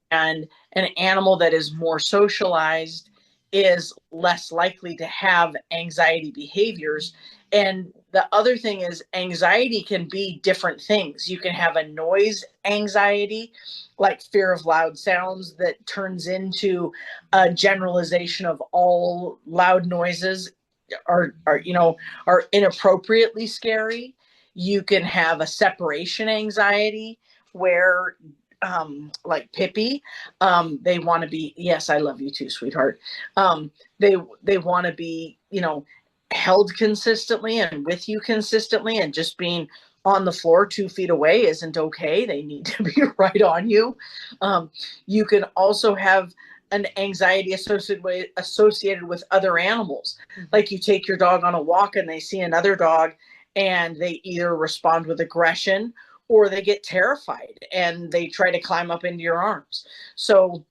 And an animal that is more socialized is less likely to have anxiety behaviors. And the other thing is, anxiety can be different things. You can have a noise anxiety, like fear of loud sounds, that turns into a generalization of all loud noises are inappropriately scary. You can have a separation anxiety where like Pippi, they want to be, yes, I love you too, sweetheart. They want to be, held consistently and with you consistently, and just being on the floor 2 feet away isn't okay. They need to be right on you. You can also have an anxiety associated with other animals. Like you take your dog on a walk and they see another dog and they either respond with aggression or they get terrified and they try to climb up into your arms. So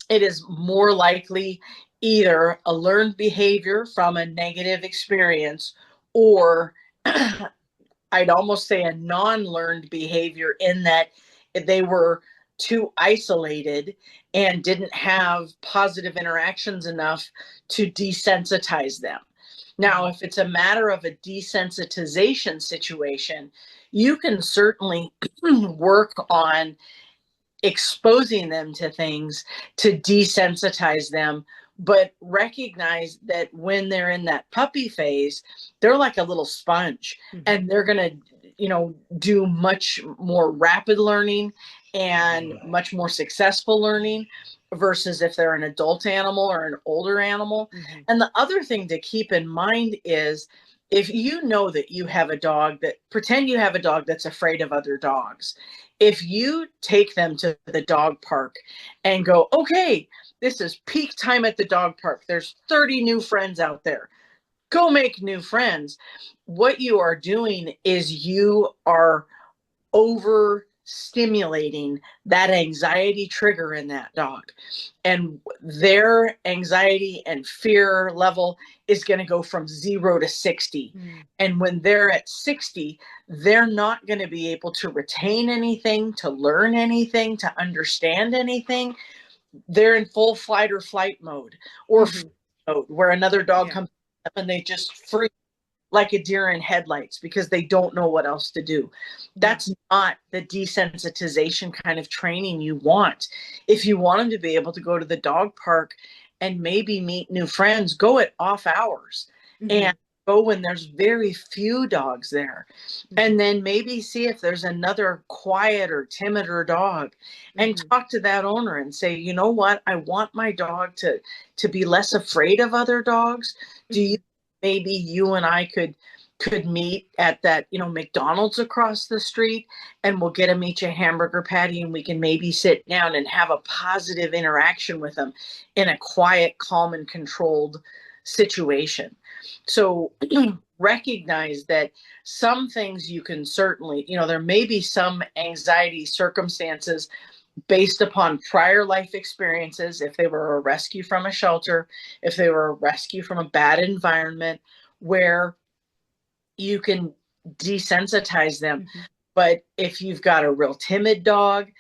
it is more likely either a learned behavior from a negative experience, or I'd almost say a non-learned behavior, in that they were too isolated and didn't have positive interactions enough to desensitize them. Now, if it's a matter of a desensitization situation, you can certainly work on exposing them to things to desensitize them, but recognize that when they're in that puppy phase, they're like a little sponge, and they're going to, do much more rapid learning and much more successful learning versus if they're an adult animal or an older animal. And the other thing to keep in mind is, if you know that you have a dog pretend you have a dog that's afraid of other dogs. If you take them to the dog park and go, okay, this is peak time at the dog park, there's 30 new friends out there, go make new friends. What you are doing is you are overstimulating that anxiety trigger in that dog. And their anxiety and fear level is going to go from 0 to 60. And when they're at 60, they're not going to be able to retain anything, to learn anything, to understand anything. They're in full flight or flight mode, or mode, where another dog comes up and they just freeze like a deer in headlights because they don't know what else to do. That's not the desensitization kind of training you want. If you want them to be able to go to the dog park and maybe meet new friends, go at off hours and go when there's very few dogs there. And then maybe see if there's another quieter, timider dog, and talk to that owner and say, you know what, I want my dog to be less afraid of other dogs. Do you, maybe you and I could meet at that, McDonald's across the street, and we'll get them each a hamburger patty, and we can maybe sit down and have a positive interaction with them in a quiet, calm, and controlled situation. So recognize that some things you can certainly, there may be some anxiety circumstances based upon prior life experiences, if they were a rescue from a shelter, if they were a rescue from a bad environment, where you can desensitize them. But if you've got a real timid dog,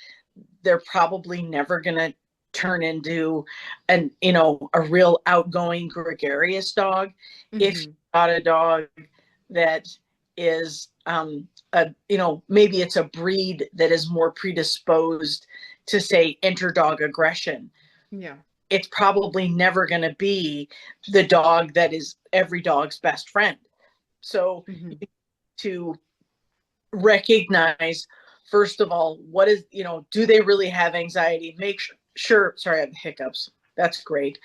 they're probably never going to turn into a real outgoing, gregarious dog. If you've got a dog that is maybe it's a breed that is more predisposed to, say, interdog aggression, it's probably never going to be the dog that is every dog's best friend. So to recognize, first of all, what is, do they really have anxiety? Make sure, sorry, I have hiccups. That's great.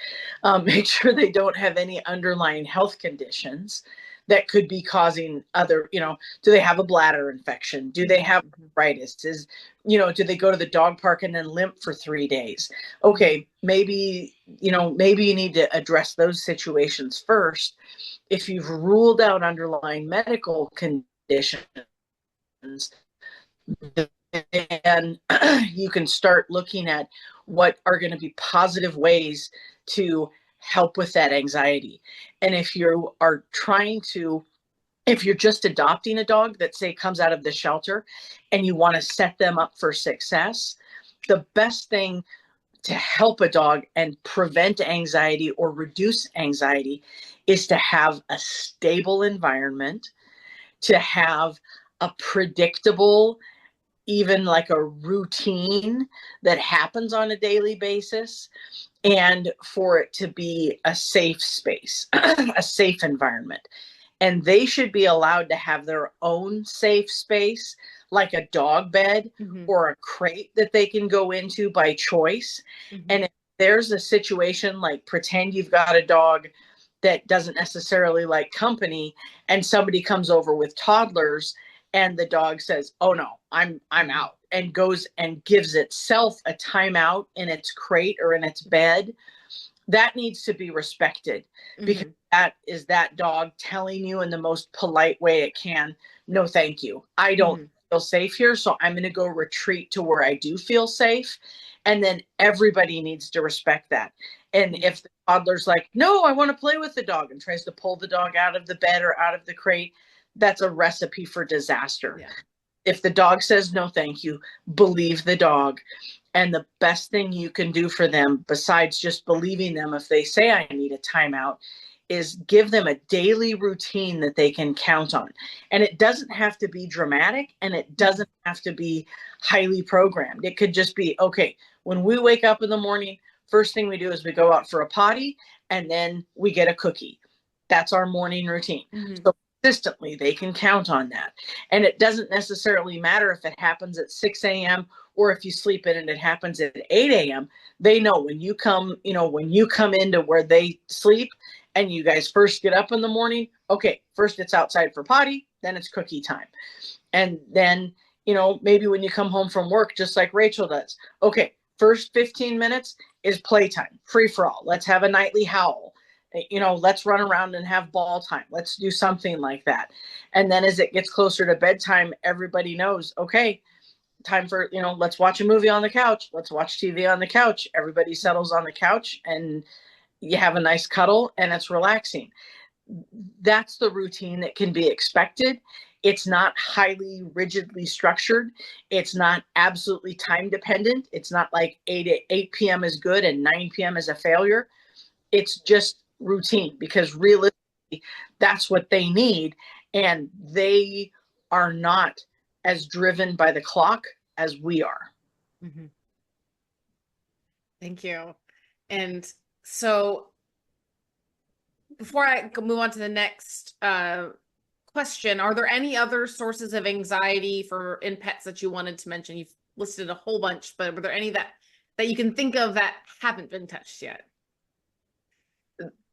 Make sure they don't have any underlying health conditions that could be causing other, do they have a bladder infection? Do they have arthritis? Do they go to the dog park and then limp for 3 days? Okay, maybe you need to address those situations first. If you've ruled out underlying medical conditions, then you can start looking at what are going to be positive ways to help with that anxiety. And if you are if you're just adopting a dog that, say, comes out of the shelter and you want to set them up for success, the best thing to help a dog and prevent anxiety or reduce anxiety is to have a stable environment, to have a predictable, even like a routine that happens on a daily basis, and for it to be a safe space, a safe environment. And they should be allowed to have their own safe space, like a dog bed
Mhm.
or a crate that they can go into by choice.
Mhm.
And if there's a situation, like pretend you've got a dog that doesn't necessarily like company, and somebody comes over with toddlers, and the dog says, "Oh no, I'm out," and goes and gives itself a timeout in its crate or in its bed, that needs to be respected, because
Mhm.
that is that dog telling you in the most polite way it can, "No, thank you. I don't
Mhm.
feel safe here, so I'm going to go retreat to where I do feel safe." And then everybody needs to respect that. And
Mhm.
if the toddler's like, "No, I want to play with the dog," and tries to pull the dog out of the bed or out of the crate, that's a recipe for disaster.
Yeah.
If the dog says, "No, thank you," believe the dog. And the best thing you can do for them, besides just believing them if they say, "I need a timeout," is give them a daily routine that they can count on. And it doesn't have to be dramatic, and it doesn't have to be highly programmed. It could just be, okay, when we wake up in the morning, first thing we do is we go out for a potty, and then we get a cookie. That's our morning routine.
Mhm.
So consistently, they can count on that. And it doesn't necessarily matter if it happens at 6 a.m. or if you sleep in and it happens at 8 a.m. They know when you come, when you come into where they sleep and you guys first get up in the morning, okay, first it's outside for potty, then it's cookie time. And then, maybe when you come home from work, just like Rachel does, okay, first 15 minutes is playtime, free for all. Let's have a nightly howl. Let's run around and have ball time. Let's do something like that. And then as it gets closer to bedtime, everybody knows, okay, time for, let's watch a movie on the couch. Let's watch TV on the couch. Everybody settles on the couch and you have a nice cuddle and it's relaxing. That's the routine that can be expected. It's not highly rigidly structured. It's not absolutely time dependent. It's not like 8 p.m. is good and 9 p.m. is a failure. It's just routine, because realistically, that's what they need. And they are not as driven by the clock as we are.
Mhm. Thank you. And so before I move on to the next question, are there any other sources of anxiety in pets that you wanted to mention? You've listed a whole bunch, but were there any that you can think of that haven't been touched yet?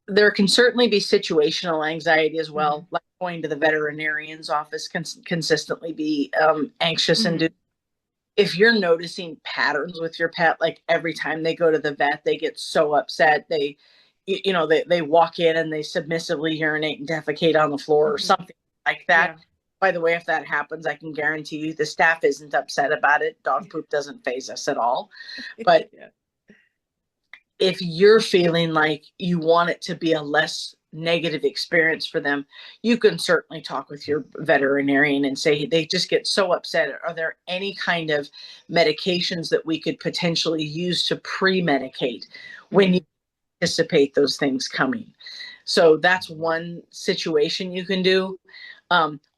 There can certainly be situational anxiety as well, like going to the veterinarian's office can consistently be anxious and if you're noticing patterns with your pet, like every time they go to the vet, they get so upset. They walk in and they submissively urinate and defecate on the floor or something like that.
Yeah.
By the way, if that happens, I can guarantee you the staff isn't upset about it. Dog poop doesn't faze us at all. But
Yeah.
if you're feeling like you want it to be a less negative experience for them, you can certainly talk with your veterinarian and say they just get so upset. Are there any kind of medications that we could potentially use to pre-medicate when you anticipate those things coming? So that's one situation you can do.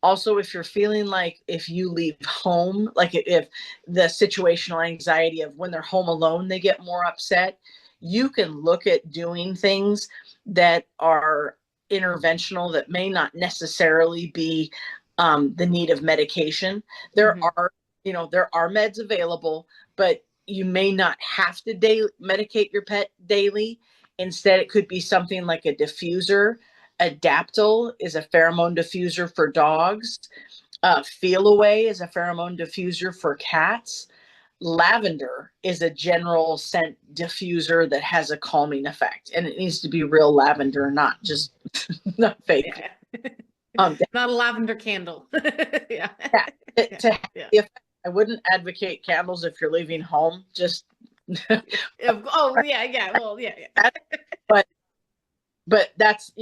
Also, if you're feeling like if you leave home, like if the situational anxiety of when they're home alone, they get more upset, you can look at doing things that are interventional that may not necessarily be the need of medication. There are meds available, but you may not have to medicate your pet daily. Instead, it could be something like a diffuser. Adaptil is a pheromone diffuser for dogs. Feel Away is a pheromone diffuser for cats. Lavender is a general scent diffuser that has a calming effect, and it needs to be real lavender, not just not fake.
Yeah. Not a lavender candle. Yeah.
To have the effect, I wouldn't advocate candles if you're leaving home. Just
oh yeah. Well, yeah.
But that's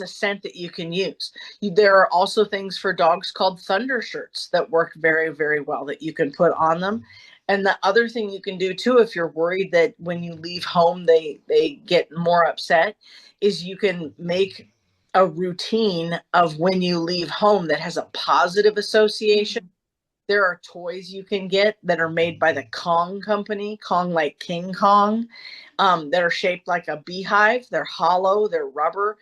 a scent that you can use. There are also things for dogs called thunder shirts that work very, very well that you can put on them. And the other thing you can do too, if you're worried that when you leave home they get more upset, is you can make a routine of when you leave home that has a positive association. There are toys you can get that are made by the Kong company, Kong like King Kong, that are shaped like a beehive. They're hollow, they're rubber.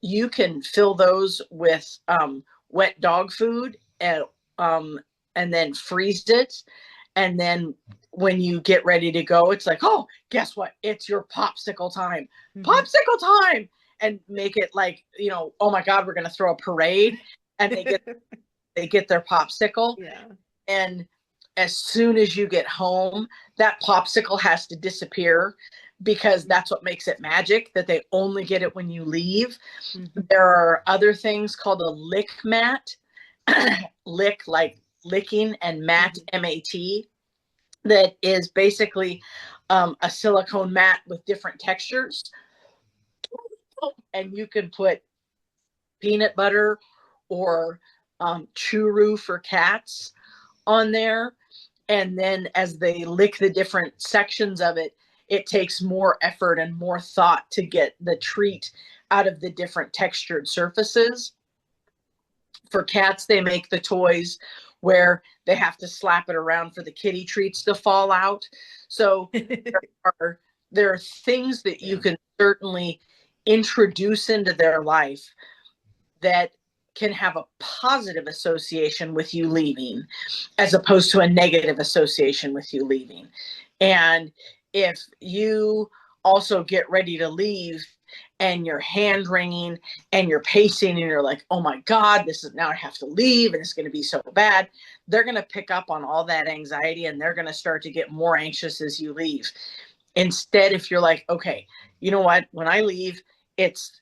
You can fill those with wet dog food and then freeze it. And then when you get ready to go, it's like, oh, guess what? It's your popsicle time. Popsicle time. And make it like, you know, oh my God, we're going to throw a parade. And they get their popsicle.
Yeah.
And as soon as you get home, that popsicle has to disappear, because that's what makes it magic, that they only get it when you leave. There are other things called a lick mat. Lick, like licking, and mat, M-A-T, that is basically a silicone mat with different textures. And you can put peanut butter or churu for cats on there. And then as they lick the different sections of it, it takes more effort and more thought to get the treat out of the different textured surfaces. For cats, they make the toys where they have to slap it around for the kitty treats to fall out. So there are things that you can certainly introduce into their life that can have a positive association with you leaving, as opposed to a negative association with you leaving. And if you also get ready to leave and you're hand wringing and you're pacing and you're like, oh my God, this is, now I have to leave and it's going to be so bad, they're going to pick up on all that anxiety and they're going to start to get more anxious as you leave. Instead, if you're like, okay, you know what, when I leave, it's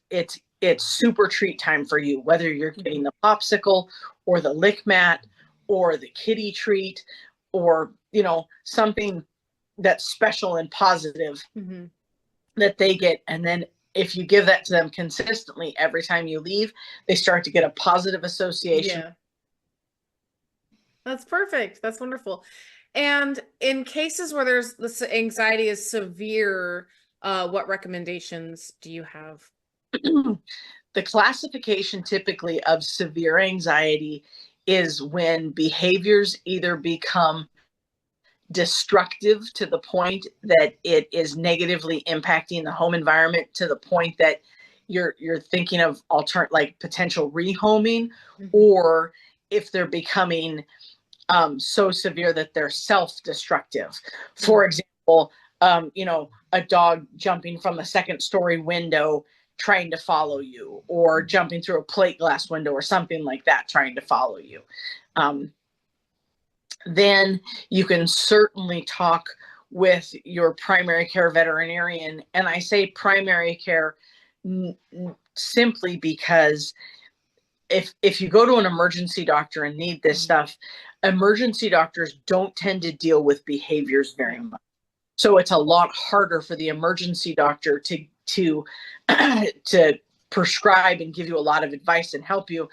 super treat time for you, whether you're getting the popsicle or the lick mat or the kitty treat, or, you know, something that's special and positive that they get. And then if you give that to them consistently every time you leave, they start to get a positive association.
Yeah. That's perfect. That's wonderful. And in cases where there's this anxiety is severe, what recommendations do you have?
The classification typically of severe anxiety is when behaviors either become destructive to the point that it is negatively impacting the home environment, to the point that you're thinking of like potential rehoming, or if they're becoming so severe that they're self-destructive. For example, you know, a dog jumping from a second-story window trying to follow you, or jumping through a plate glass window or something like that trying to follow you. Then you can certainly talk with your primary care veterinarian. And I say primary care simply because if you go to an emergency doctor and need this stuff, emergency doctors don't tend to deal with behaviors very much. So it's a lot harder for the emergency doctor to prescribe and give you a lot of advice and help you.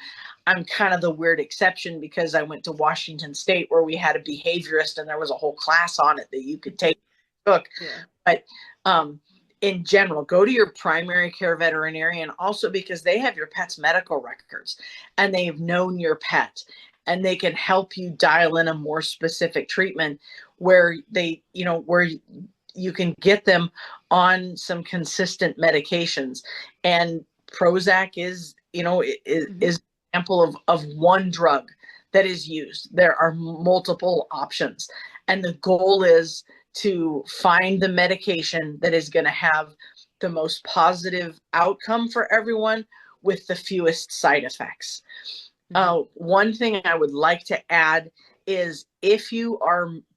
I'm kind of the weird exception, because I went to Washington State where we had a behaviorist and there was a whole class on it that you could take. But in general, go to your primary care veterinarian, also because they have your pet's medical records and they've known your pet, and they can help you dial in a more specific treatment where where you can get them on some consistent medications. And Prozac is an example of one drug that is used. There are multiple options, and the goal is to find the medication that is going to have the most positive outcome for everyone with the fewest side effects. One thing I would like to add is, if you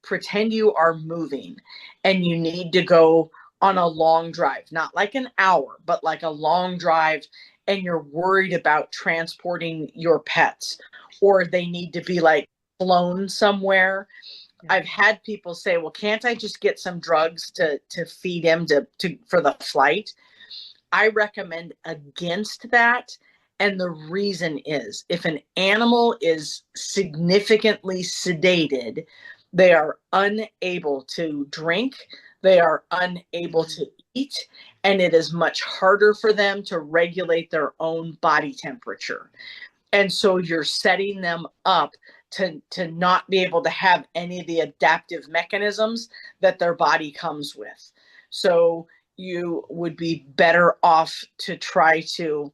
pretend you are moving and you need to go on a long drive, not like an hour, but like a long drive, and you're worried about transporting your pets, or they need to be like flown somewhere. I've had people say, well, can't I just get some drugs to feed him for the flight? I recommend against that. And the reason is, if an animal is significantly sedated, they are unable to drink, they are unable to eat, and it is much harder for them to regulate their own body temperature. And so you're setting them up to not be able to have any of the adaptive mechanisms that their body comes with. So you would be better off to try to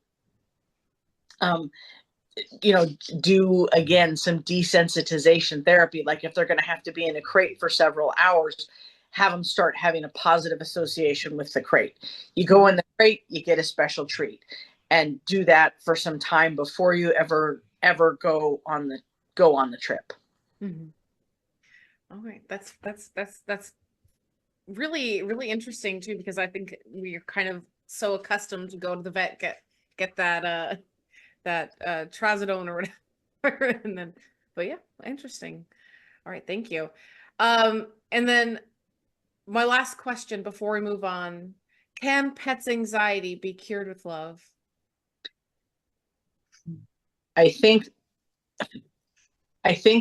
do again some desensitization therapy. Like if they're going to have to be in a crate for several hours, have them start having a positive association with the crate. You go in the crate, you get a special treat, and do that for some time before you ever go on the trip.
Mm-hmm. All right, that's really, really interesting too, because I think we're kind of so accustomed to go to the vet, get that trazodone or whatever, and then, but yeah, interesting. All right, thank you. And then my last question before we move on: can pets' anxiety be cured with love?
I think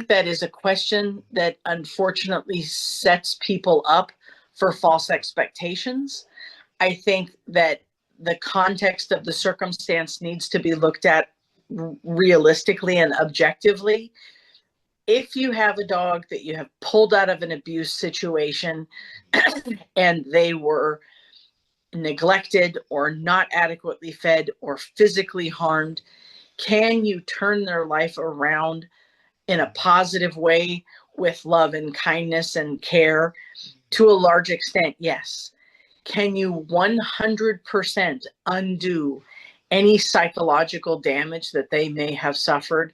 that is a question that unfortunately sets people up for false expectations. I think that the context of the circumstance needs to be looked at realistically and objectively. If you have a dog that you have pulled out of an abuse situation and they were neglected or not adequately fed or physically harmed, can you turn their life around in a positive way with love and kindness and care? To a large extent, yes. Can you 100% undo any psychological damage that they may have suffered?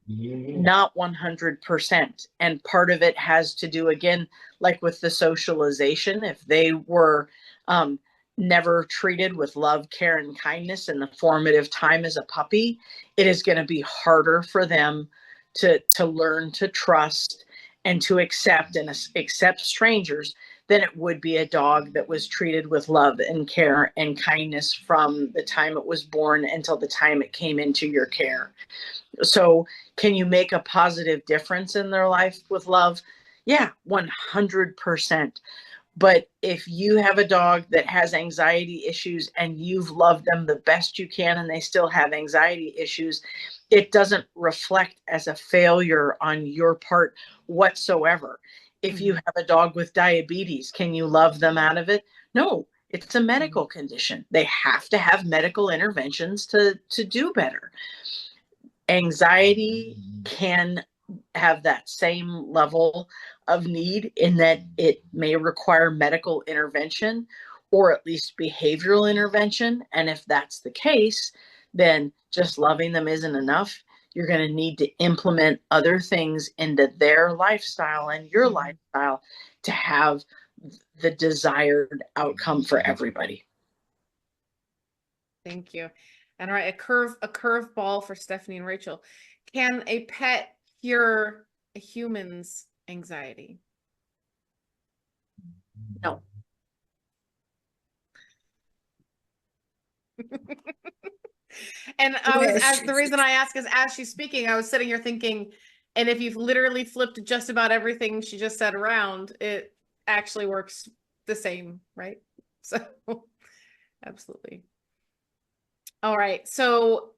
Not 100%. And part of it has to do, again, like with the socialization. If they were never treated with love, care, and kindness in the formative time as a puppy, it is going to be harder for them to learn to trust and to accept strangers than it would be a dog that was treated with love and care and kindness from the time it was born until the time it came into your care. So can you make a positive difference in their life with love? Yeah, 100%. But if you have a dog that has anxiety issues and you've loved them the best you can and they still have anxiety issues, it doesn't reflect as a failure on your part whatsoever. If you have a dog with diabetes, can you love them out of it? No, it's a medical condition. They have to have medical interventions to do better. Anxiety can have that same level of need in that it may require medical intervention or at least behavioral intervention. And if that's the case, then just loving them isn't enough. You're going to need to implement other things into their lifestyle and your lifestyle to have the desired outcome for everybody.
Thank you. And all right, a curve ball for Stephanie and Rachel. Can a pet cure a human's anxiety?
No.
And the reason I ask is, as she's speaking, I was sitting here thinking, and if you've literally flipped just about everything she just said around, it actually works the same, right? So absolutely. All right, so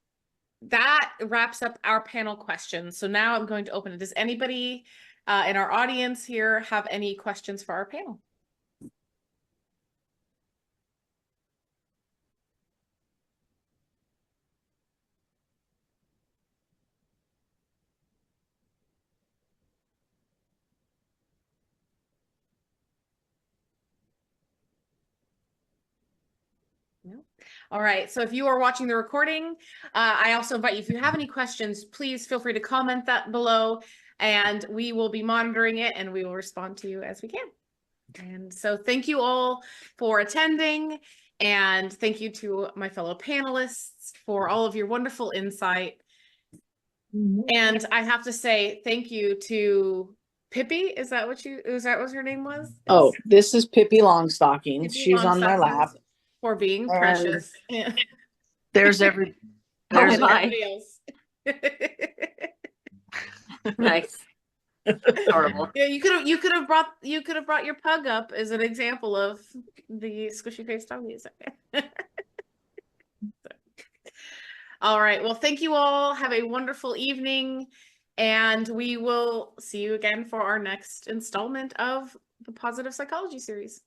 that wraps up our panel questions. So now I'm going to open it. Does anybody in our audience here have any questions for our panel? No. All right. So if you are watching the recording, I also invite you, if you have any questions, please feel free to comment that below and we will be monitoring it and we will respond to you as we can. And so thank you all for attending, and thank you to my fellow panelists for all of your wonderful insight. And I have to say thank you to Pippi. Is that what her name was?
Oh, this is Pippi Longstockings.
Pippi
She's on my lap.
For being
And
precious.
There's everybody else. Nice. Adorable.
Yeah, you could have brought your pug up as an example of the squishy face doggies. All right. Well, thank you all. Have a wonderful evening, and we will see you again for our next installment of the Positive Psychology series.